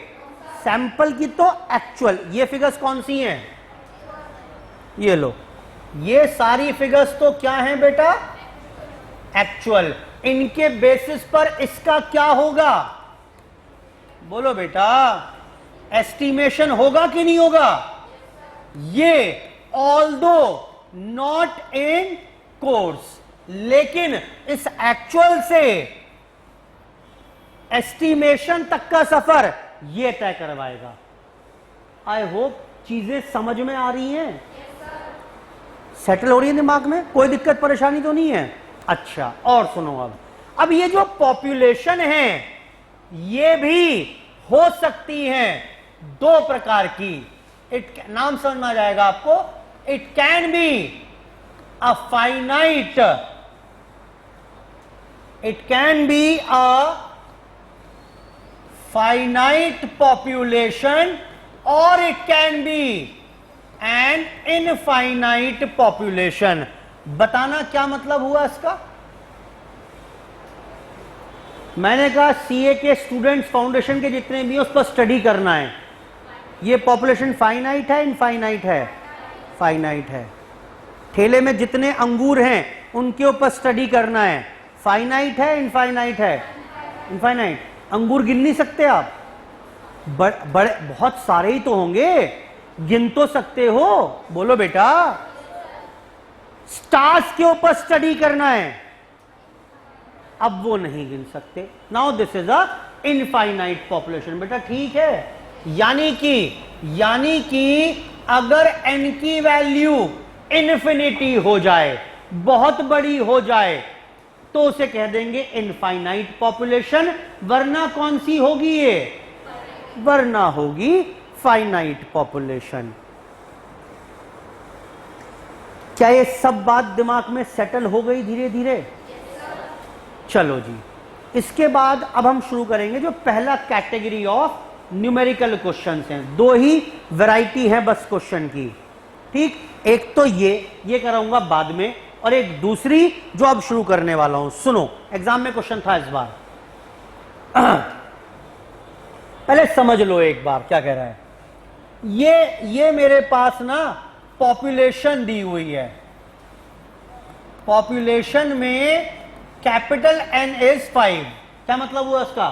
सैंपल की तो एक्चुअल। ये फिगर्स कौन सी हैं, ये लो, ये सारी फिगर्स तो क्या हैं बेटा, एक्चुअल। इनके बेसिस पर इसका क्या होगा, बोलो बेटा, एस्टिमेशन होगा कि नहीं होगा। ये ऑल्दो नॉट इन कोर्स, लेकिन इस एक्चुअल से एस्टिमेशन तक का सफर ये तय करवाएगा। आई होप चीजें समझ में आ रही हैं, सेटल हो रही है दिमाग में, कोई दिक्कत परेशानी तो नहीं है। अच्छा और सुनो, अब ये जो पॉपुलेशन है ये भी हो सकती है दो प्रकार की। नाम समझ में आ जाएगा आपको। It can be a finite, it can be a finite population और it can be an infinite population. बताना क्या मतलब हुआ इसका। मैंने कहा सीए के स्टूडेंट्स फाउंडेशन के जितने भी उस पर स्टडी करना है। ये पॉपुलेशन फाइनाइट है इनफाइनाइट है, फाइनाइट है। ठेले में जितने अंगूर हैं उनके ऊपर स्टडी करना है, फाइनाइट है इनफाइनाइट है, इनफाइनाइट। अंगूर गिन नहीं सकते आप, बड़े बहुत सारे ही तो होंगे, गिन तो सकते हो, बोलो बेटा। स्टार्स के ऊपर स्टडी करना है, अब वो नहीं गिन सकते। Now this is a infinite population. बेटा ठीक है, यानी कि यानी कि अगर n की वैल्यू इन्फिनिटी हो जाए, बहुत बड़ी हो जाए, तो उसे कह देंगे इनफाइनाइट पॉपुलेशन, वरना कौन सी होगी ये, वरना होगी फाइनाइट पॉपुलेशन। क्या ये सब बात दिमाग में सेटल हो गई धीरे धीरे? चलो जी, इसके बाद अब हम शुरू करेंगे जो पहला कैटेगरी ऑफ न्यूमेरिकल क्वेश्चंस हैं। दो ही वैरायटी है बस क्वेश्चन की, ठीक। एक तो ये कराऊंगा बाद में, और एक दूसरी जो अब शुरू करने वाला हूं। सुनो, एग्जाम में क्वेश्चन था इस बार, पहले समझ लो एक बार क्या कह रहा है। ये मेरे पास ना पॉपुलेशन दी हुई है, पॉपुलेशन में कैपिटल N इज 5। क्या मतलब हुआ इसका?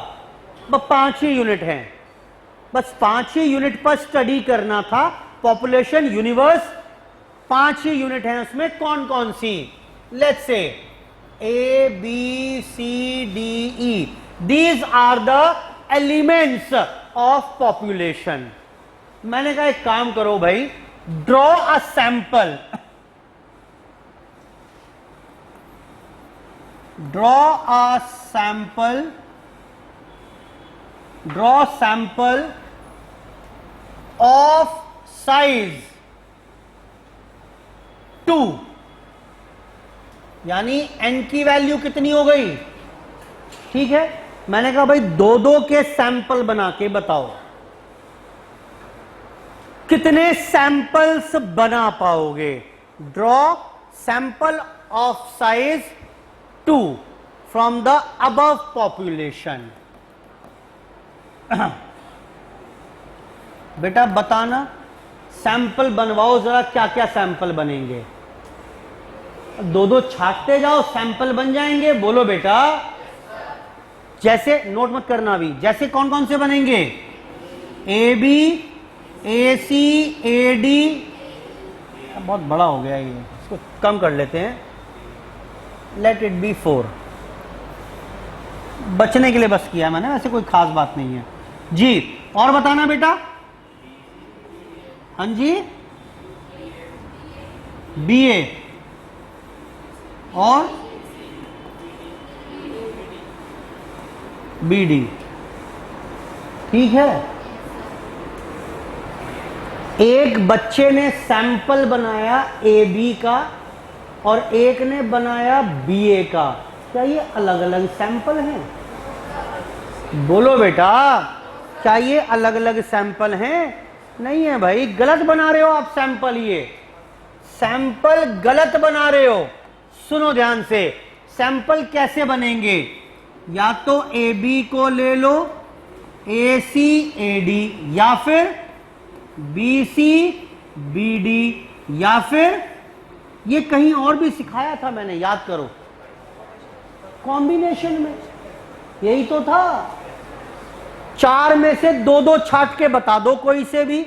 बस 5 ही यूनिट हैं, बस 5 ही यूनिट पर स्टडी करना था। पॉपुलेशन यूनिवर्स 5 ही यूनिट हैं, उसमें कौन कौन सी? Let's say A B C D E, these are the elements of population. मैंने कहा एक काम करो भाई, draw a sample, draw sample of size 2, यानी n की वैल्यू कितनी हो गई? ठीक है, मैंने कहा भाई दो दो के सैंपल बना के बताओ कितने सैंपल्स बना पाओगे। Draw sample of size 2 from the above population. बेटा बताना, सैंपल बनवाओ जरा, क्या क्या सैंपल बनेंगे? दो दो छाटते जाओ, सैंपल बन जाएंगे। बोलो बेटा। जैसे, नोट मत करना अभी, जैसे कौन कौन से बनेंगे? A B, A C, A D. बहुत बड़ा हो गया ये, इसको कम कर लेते हैं। लेट इट बी 4, बचने के लिए बस किया मैंने, वैसे कोई खास बात नहीं है जी। और बताना बेटा। हाँ जी, बी ए और बी डी, ठीक है। एक बच्चे ने सैंपल बनाया ए बी का और एक ने बनाया बी ए का, क्या ये अलग अलग सैंपल हैं? बोलो बेटा, क्या ये अलग अलग सैंपल हैं? नहीं है भाई, गलत बना रहे हो आप सैंपल, ये सैंपल गलत बना रहे हो। सुनो ध्यान से, सैंपल कैसे बनेंगे? या तो ए बी को ले लो, ए सी ए डी, या फिर बी सी बी डी, या फिर ये कहीं और भी सिखाया था मैंने, याद करो, कॉम्बिनेशन में यही तो था। 4 में से दो दो छाट के बता दो, कोई से भी।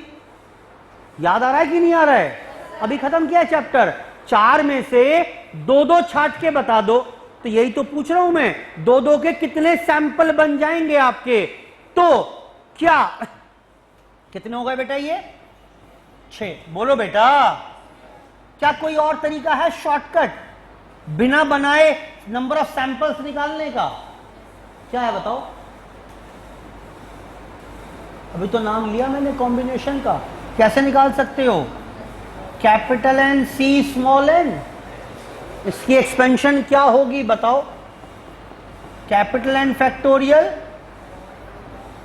याद आ रहा है कि नहीं आ रहा है? अभी खत्म किया चैप्टर। 4 में से दो दो छाट के बता दो, तो यही तो पूछ रहा हूं मैं, दो दो के कितने सैंपल बन जाएंगे आपके? तो क्या कितने हो गए बेटा? ये 6। बोलो बेटा, क्या कोई और तरीका है शॉर्टकट बिना बनाए नंबर ऑफ सैंपल्स निकालने का? क्या है बताओ? अभी तो नाम लिया मैंने कॉम्बिनेशन का, कैसे निकाल सकते हो? Capital N C small N, इसकी एक्सपेंशन क्या होगी बताओ? Capital N factorial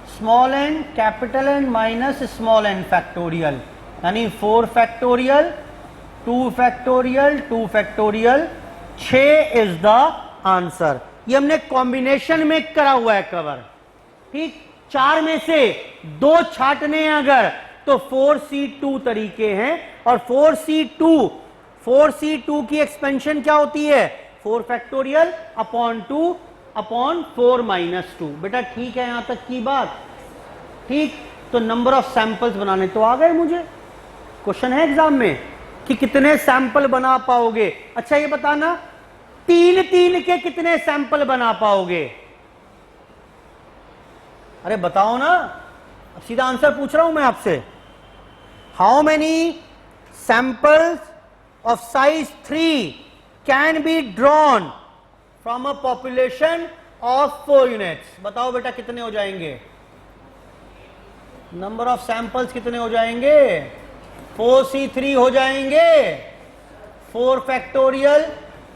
small N capital N minus small N factorial, यानी 4 factorial 2 factorial 2 factorial 6 is the answer. ये हमने कॉम्बिनेशन में करा हुआ है कवर, ठीक। 4 में से 2 छाटने अगर, तो 4C2 तरीके हैं, और 4C2 की एक्सपेंशन क्या होती है? 4 फैक्टोरियल अपॉन 2 अपॉन 4 माइनस 2। बेटा ठीक है यहां तक की बात? ठीक। तो नंबर ऑफ सैंपल्स बनाने तो आ गए मुझे। क्वेश्चन है एग्जाम में कि कितने सैंपल बना पाओगे। अच्छा ये बताना, 3 के कितने सैंपल बना पाओगे? अरे बताओ ना, अब सीधा आंसर पूछ रहा हूं मैं आपसे। How many samples of size 3 can be drawn from a population of 4 units? बताओ बेटा कितने हो जाएंगे? नंबर ऑफ सैंपल्स कितने हो जाएंगे? 4c3 हो जाएंगे। 4 factorial,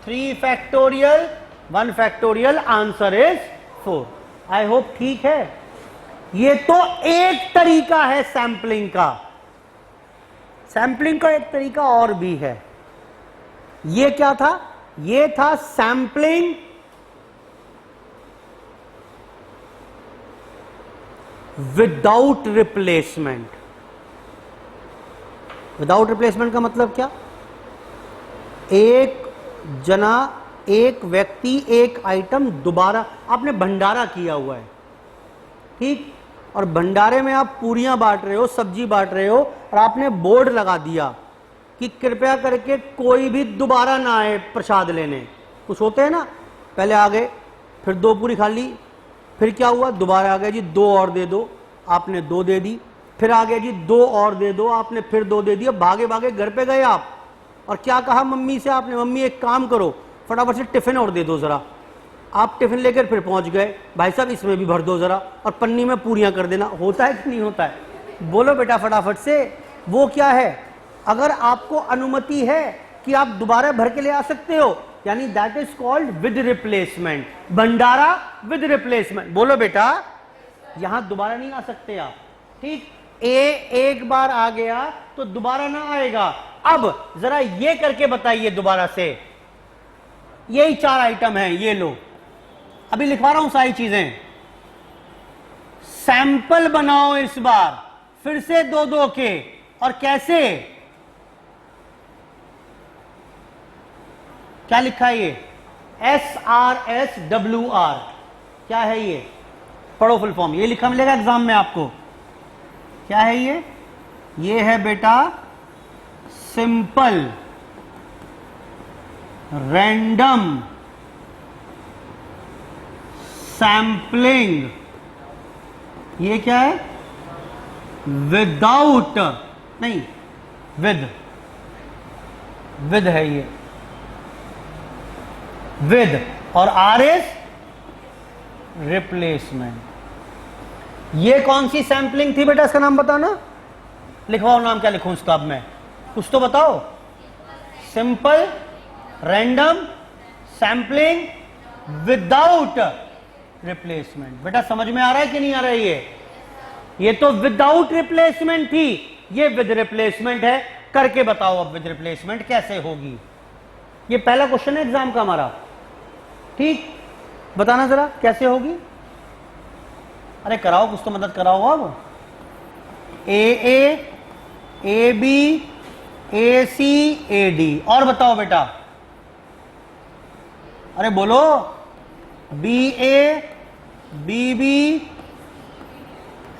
3 factorial, 1 factorial, answer is 4। I hope ठीक है। ये तो एक तरीका है सैंपलिंग का। सैंपलिंग का एक तरीका और भी है। ये क्या था? ये था sampling without replacement. Without replacement का मतलब क्या? एक व्यक्ति एक आइटम दोबारा, आपने भंडारा किया हुआ है, ठीक, और भंडारे में आप पूरियां बांट रहे हो, सब्जी बांट रहे हो, और आपने बोर्ड लगा दिया कि कृपया करके कोई भी दोबारा ना आए प्रसाद लेने। कुछ होते हैं ना, पहले आ गए, फिर 2 पूरी खा ली, फिर क्या हुआ, दोबारा आ गए जी 2 और दे दो, आपने 2 दे दी, फिर आ गए जी 2 और दे दो, आपने फिर 2 दे दिया। भागे भागे घर पे गए आप, और क्या कहा मम्मी से आपने? मम्मी एक काम करो, फटाफट से टिफिन और दे दो जरा। आप टिफिन लेकर फिर पहुंच गए, भाई साहब इसमें भी भर दो जरा, और पन्नी में पूरियां कर देना। होता है कि नहीं होता है? बोलो बेटा फटाफट से। वो क्या है? अगर आपको अनुमति है कि आप दोबारा भर के ले आ सकते हो, यानी that is called with replacement. Bhandara with replacement. बोलो बेटा, यहां दोबारा नहीं आ सकते आप, ठीक। एक बार आ गया तो दोबारा ना आएगा। अब जरा ये करके बताइए दोबारा से। यही 4 आइटम हैं, ये लो, अभी लिखवा रहा हूं सारी चीजें। सैंपल बनाओ इस बार फिर से 2-2 के। और कैसे? क्या लिखा है ये? SRSWR। क्या है ये? पढ़ो फुल फॉर्म। ये लिखा मिलेगा एग्जाम में आपको। क्या है ये? ये है बेटा सिंपल रैंडम सैंपलिंग। ये क्या है? विदाउट नहीं, विद है ये, विद, और आर इज रिप्लेसमेंट। ये कौन सी सैंपलिंग थी बेटा? इसका नाम बताना। लिखवाओ नाम, क्या लिखूं इसका? अब मैं कुछ तो बताओ। Simple random sampling without replacement. बेटा समझ में आ रहा है कि नहीं आ रहा है? ये तो विदाउट रिप्लेसमेंट थी, ये विद रिप्लेसमेंट है। करके बताओ अब विद रिप्लेसमेंट कैसे होगी। ये पहला क्वेश्चन है एग्जाम का हमारा, ठीक। बताना जरा कैसे होगी। अरे कराओ, कुछ तो मदद कराओ। अब ए B A C A D, और बताओ बेटा। अरे बोलो। बी ए बी बी,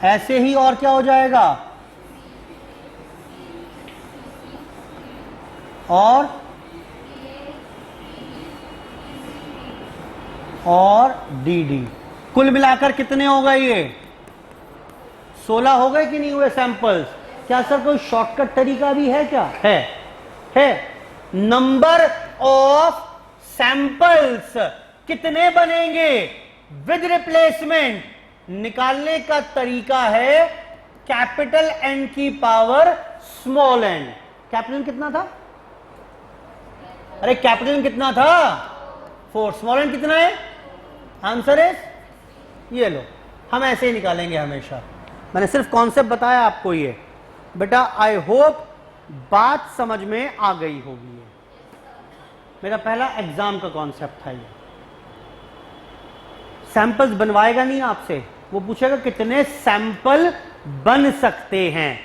ऐसे ही, और क्या हो जाएगा? और डी डी। कुल मिलाकर कितने हो गए? ये 16 हो गए कि नहीं हुए सैंपल्स? क्या सर कोई शॉर्टकट तरीका भी है क्या? है। नंबर ऑफ सैंपल्स कितने बनेंगे विद रिप्लेसमेंट निकालने का तरीका है कैपिटल एन की पावर स्मॉल एन। कैपिटल कितना था? अरे कैपिटल कितना था? 4। स्मॉल एन कितना है? आंसर इज ये लो। हम ऐसे ही निकालेंगे हमेशा। मैंने सिर्फ कॉन्सेप्ट बताया आपको। ये बेटा आई होप बात समझ में आ गई होगी। मेरा पहला एग्जाम का कॉन्सेप्ट था ये। सैंपल्स बनवाएगा नहीं आपसे, वो पूछेगा कितने सैंपल बन सकते हैं,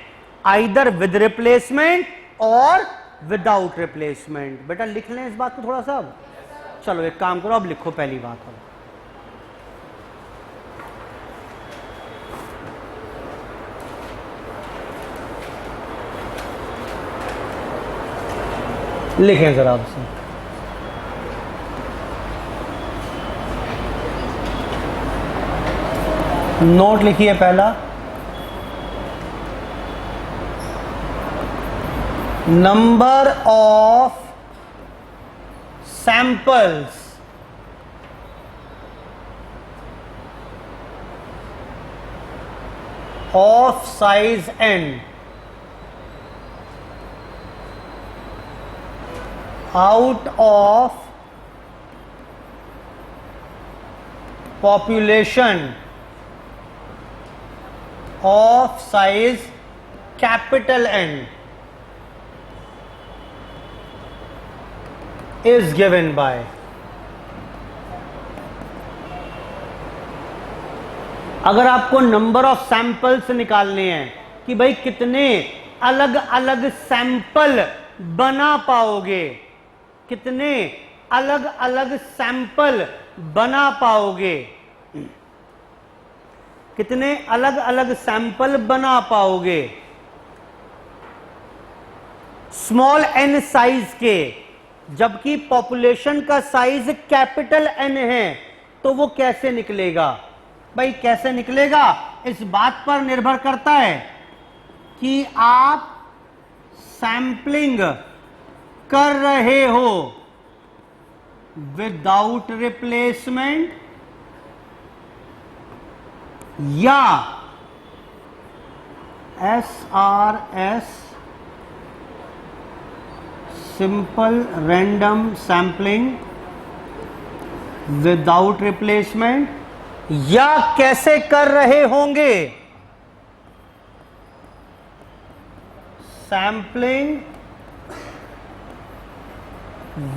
आइदर विद रिप्लेसमेंट और विदाउट रिप्लेसमेंट। बेटा लिख लें इस बात को थोड़ा सा। चलो एक काम करो, अब लिखो पहली बात। लिखें जरा आपसे। नोट लिखिए पहला। number of samples of size n out of population of size capital N is given by. अगर आपको नंबर ऑफ सैंपल्स निकालने हैं कि भाई कितने अलग अलग सैंपल बना पाओगे, कितने अलग अलग सैंपल बना पाओगे, कितने अलग अलग सैंपल बना पाओगे स्मॉल एन साइज के, जबकि पॉपुलेशन का साइज कैपिटल एन है, तो वो कैसे निकलेगा? भाई कैसे निकलेगा इस बात पर निर्भर करता है कि आप सैंपलिंग कर रहे हो विदाउट रिप्लेसमेंट या SRS simple random sampling without replacement, या कैसे कर रहे होंगे sampling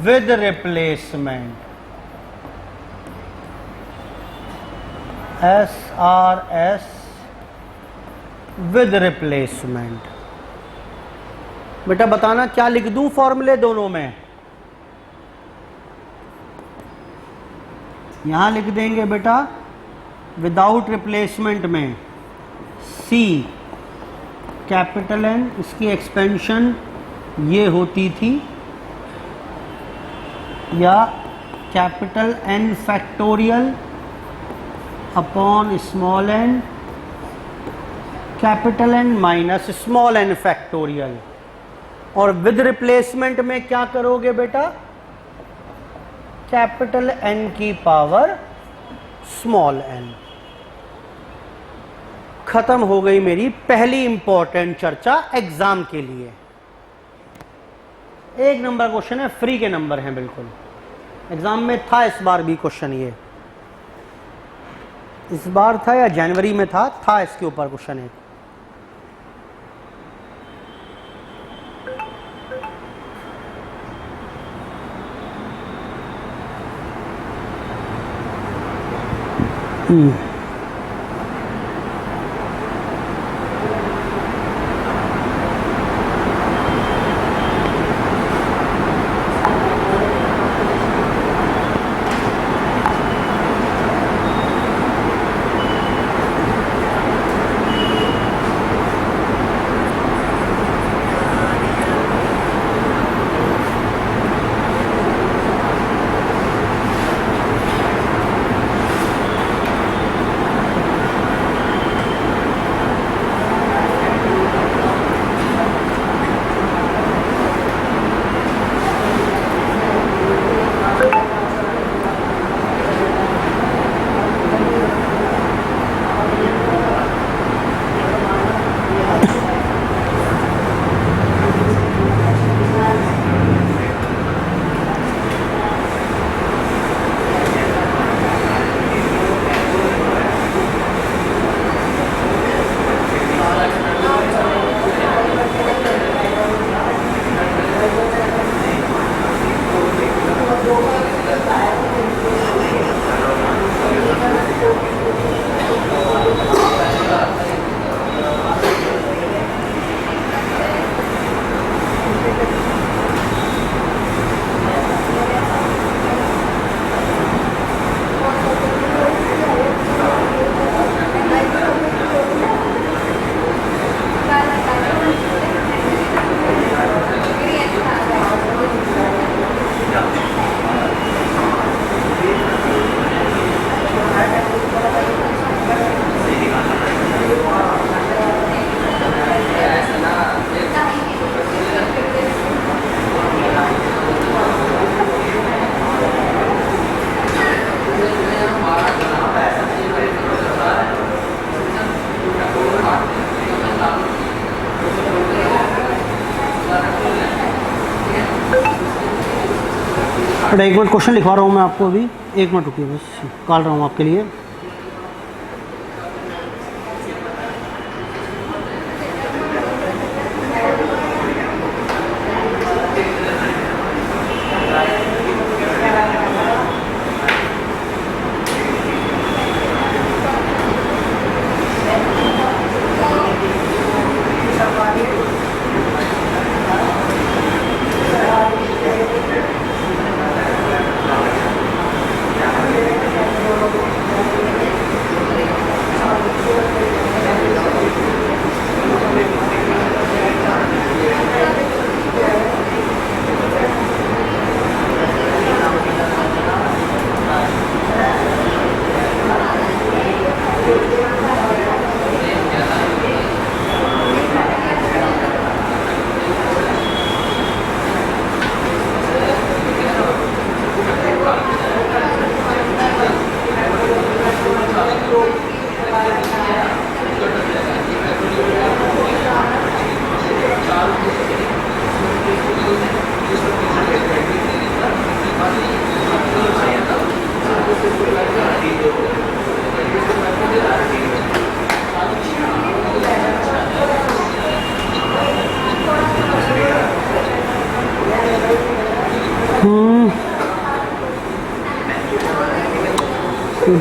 with replacement, SRS with replacement. बेटा बताना क्या लिख दूं फॉर्मूले दोनों में? यहां लिख देंगे बेटा विदाउट रिप्लेसमेंट में C कैपिटल N, इसकी एक्सपेंशन ये होती थी, या capital N factorial upon small n, capital N minus small n factorial. और विद रिप्लेसमेंट में क्या करोगे बेटा? कैपिटल N की पावर स्मॉल n। खत्म हो गई मेरी पहली इंपॉर्टेंट चर्चा एग्जाम के लिए। एक नंबर क्वेश्चन है, फ्री के नंबर हैं बिल्कुल, एग्जाम में था इस बार भी क्वेश्चन, ये इस बार था या जनवरी में था इसके ऊपर क्वेश्चन है। बेटा एक मिनट, क्वेश्चन लिखवा रहा हूँ मैं आपको अभी, एक मिनट रुकिए, बस निकाल रहा हूँ आपके लिए।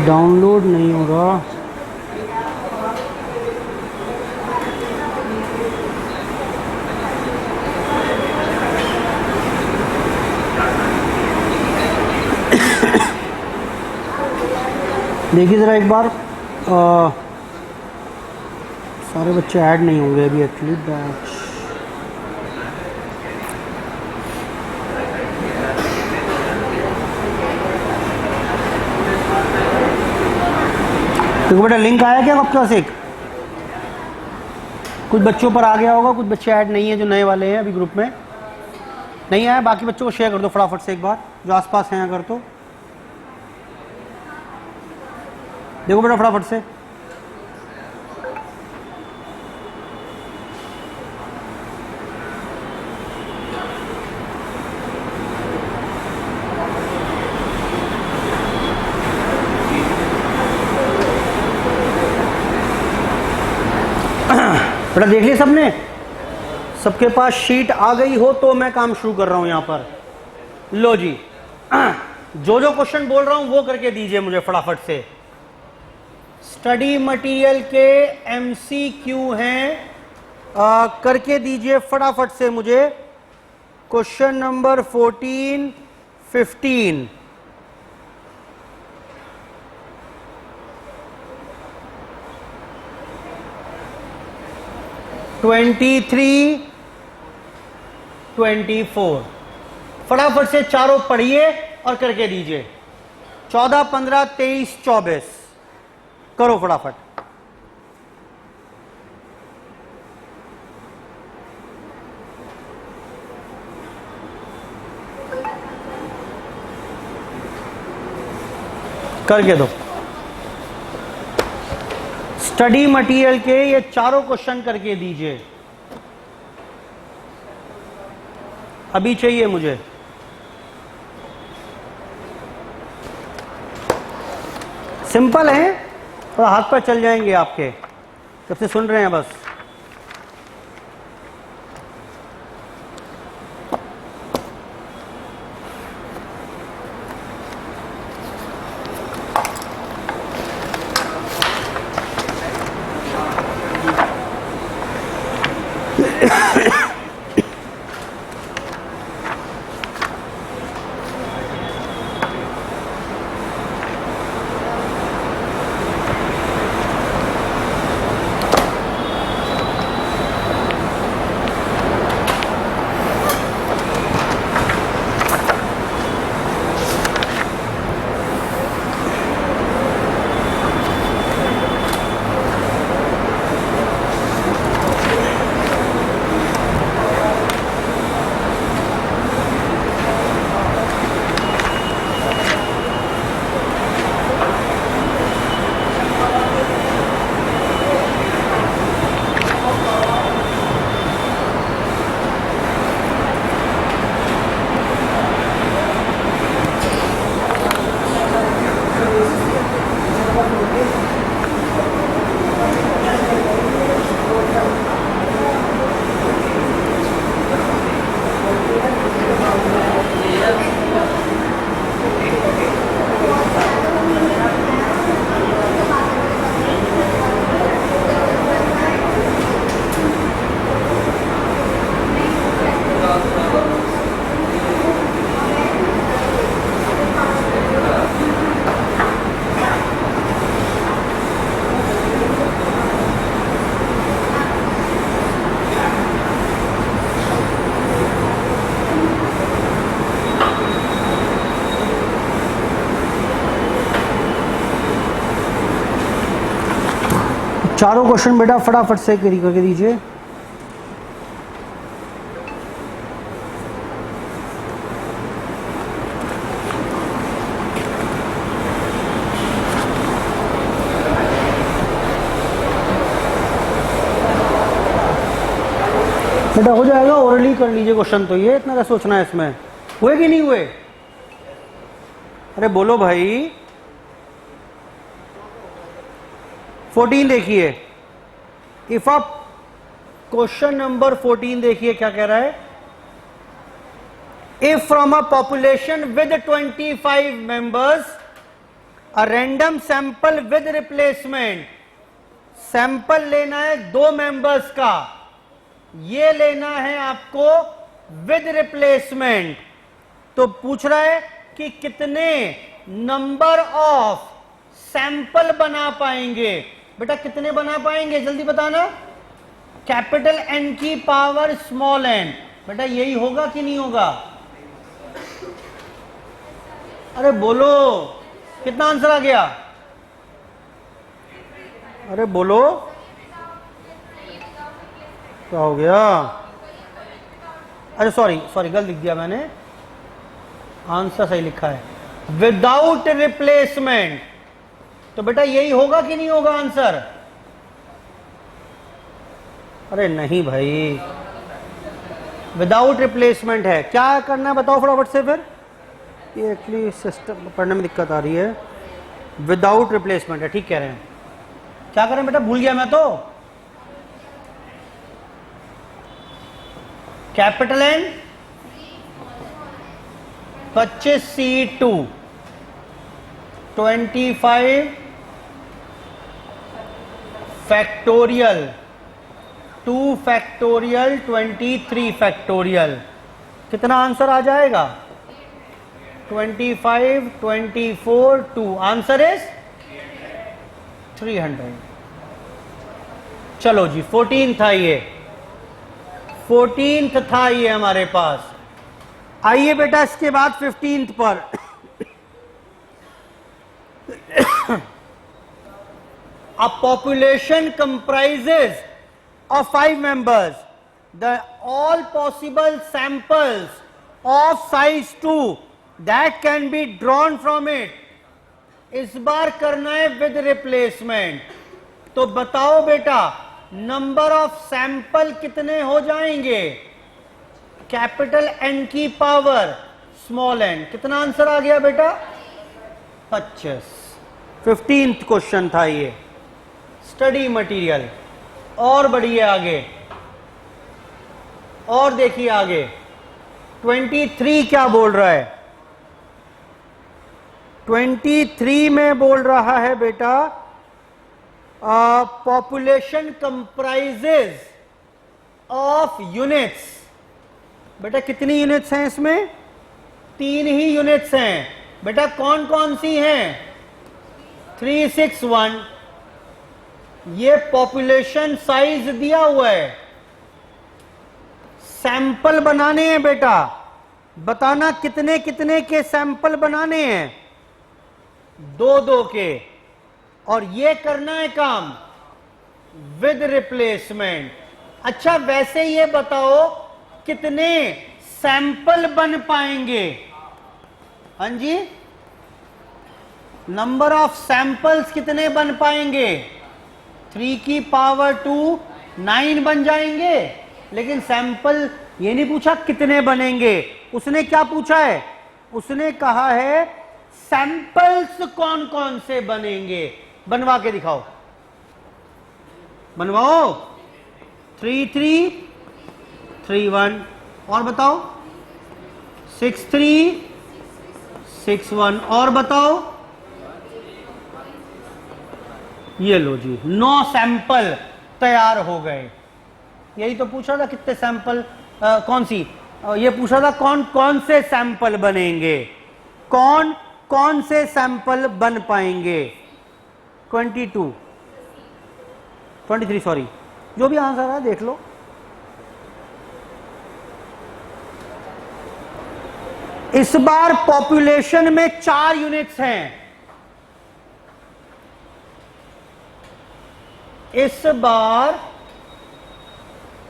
डाउनलोड नहीं हो रहा। देखिए ज़रा एक बार, सारे बच्चे ऐड नहीं होंगे अभी एक्चुअली। बैच देखो बेटा, लिंक आया क्या आपके पास? एक कुछ बच्चों पर आ गया होगा, कुछ बच्चे ऐड नहीं है जो नए वाले हैं अभी ग्रुप में नहीं आए। बाकी बच्चों को शेयर कर दो फटाफट से एक बार, जो आसपास हैं अगर तो। देखो बेटा फटाफट से। बेटा देख लिया सबने? सबके पास शीट आ गई हो तो मैं काम शुरू कर रहा हूं यहां पर। लो जी, जो जो क्वेश्चन बोल रहा हूं वो करके दीजिए मुझे फटाफट से। स्टडी मटेरियल के एमसीक्यू हैं, करके दीजिए फटाफट से मुझे। क्वेश्चन नंबर 14, 15, 23, 24 फटाफट से चारों पढ़िए और करके दीजिए। 14, 15, 23, 24 करो फटाफट। करके दो। स्टडी मटेरियल के ये चारों क्वेश्चन करके दीजिए, अभी चाहिए मुझे। सिंपल है, थोड़ा हाथ पर चल जाएंगे आपके, जब से सुन रहे हैं बस। चारों क्वेश्चन बेटा फटाफट से करके दीजिए। बेटा हो जाएगा, ओरली कर लीजिए क्वेश्चन, तो ये इतना क्या सोचना है इसमें, हुए कि नहीं हुए? अरे बोलो भाई। 14 देखिए, इफ आप क्वेश्चन नंबर 14 देखिए क्या कह रहा है। If from a population with 25 members a random sample with replacement, sample लेना है 2 मेंबर्स का, ये लेना है आपको विद रिप्लेसमेंट। तो पूछ रहा है कि कितने नंबर ऑफ सैंपल बना पाएंगे। बेटा कितने बना पाएंगे जल्दी बताना। कैपिटल एन की पावर स्मॉल एन, बेटा यही होगा कि नहीं होगा? अरे बोलो, कितना आंसर आ गया? अरे बोलो, क्या हो गया? अरे सॉरी गलत लिख दिया मैंने, आंसर सही लिखा है, विदाउट रिप्लेसमेंट। तो बेटा यही होगा कि नहीं होगा आंसर? अरे नहीं भाई, विदाउट रिप्लेसमेंट है। क्या करना है बताओ फटाफट से फिर, ये एक्चुअली सिस्टम पढ़ने में दिक्कत आ रही है। विदाउट रिप्लेसमेंट है, ठीक कह रहे हैं। क्या करें बेटा, भूल गया मैं तो। Capital N 25C2 25 factorial 2 factorial 23 factorial, कितना आंसर आ जाएगा? 25 24 2, आंसर इज 300। चलो जी 14 था ये, 14th था ये हमारे पास। आइए बेटा इसके बाद 15th पर। A population comprises of 5 members. The all possible samples of size 2 that can be drawn from it. इस बार करना है विद रिप्लेसमेंट। तो बताओ बेटा नंबर ऑफ सैंपल कितने हो जाएंगे? कैपिटल एन की पावर स्मॉल एन, कितना आंसर आ गया बेटा? 25। 15th क्वेश्चन था ये। स्टडी मटेरियल और बढ़िए आगे, और देखिए आगे 23 क्या बोल रहा है। 23 में बोल रहा है बेटा पॉपुलेशन कंप्राइजेज ऑफ यूनिट्स। बेटा कितनी यूनिट्स हैं इसमें? 3 ही यूनिट्स हैं। बेटा कौन कौन सी हैं? 361, ये पॉपुलेशन साइज दिया हुआ है। सैंपल बनाने हैं बेटा, बताना कितने कितने के सैंपल बनाने हैं? 2-2 के। और ये करना है काम विद रिप्लेसमेंट। अच्छा वैसे ये बताओ कितने सैंपल बन पाएंगे? हाँ जी, नंबर ऑफ सैंपल्स कितने बन पाएंगे? 3 की पावर 2 9 बन जाएंगे। लेकिन सैंपल ये नहीं पूछा कितने बनेंगे, उसने क्या पूछा है? उसने कहा है सैंपल्स कौन कौन से बनेंगे। बनवा के दिखाओ, बनवाओ। 3 3 3 1, और बताओ 6 3 6 1, और बताओ। ये लो जी 9 सैंपल तैयार हो गए। यही तो पूछा था कितने सैंपल, कौन सी, ये पूछा था कौन कौन से सैंपल बनेंगे, कौन कौन से सैंपल बन पाएंगे। 23 सॉरी, जो भी आंसर है देख लो। इस बार पॉपुलेशन में 4 यूनिट्स हैं। इस बार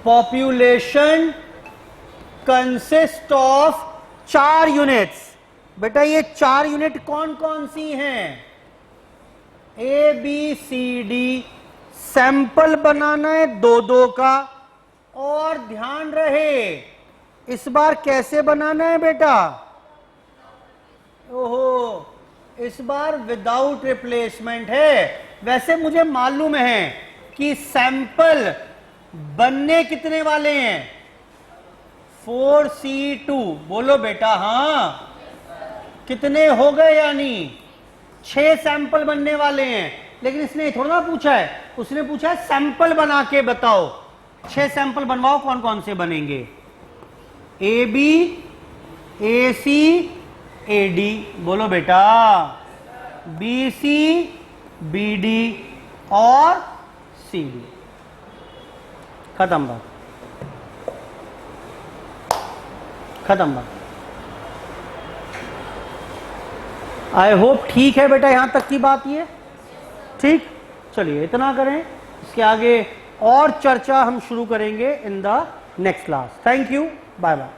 पॉपुलेशन कंसिस्ट ऑफ 4 यूनिट्स। बेटा ये 4 यूनिट कौन कौन सी हैं? A B C D. Sample बनाना है 2-2 का, और ध्यान रहे इस बार कैसे बनाना है बेटा? ओहो, इस बार विदाउट रिप्लेसमेंट है। वैसे मुझे मालूम है कि सैंपल बनने कितने वाले हैं? 4C2। बोलो बेटा हाँ। कितने हो गए? यानी 6 सैंपल बनने वाले हैं। लेकिन इसने थोड़ा ना पूछा है, उसने पूछा है सैंपल बना के बताओ। 6 सैंपल बनवाओ, कौन कौन से बनेंगे? A B, A C, A D. बोलो बेटा। बी सी, बी डी और सी डी। खत्म बात, खत्म बात। आई होप ठीक है बेटा, यहां तक की बात ये ठीक। चलिए इतना करें, इसके आगे और चर्चा हम शुरू करेंगे in the next class. Thank you, bye bye.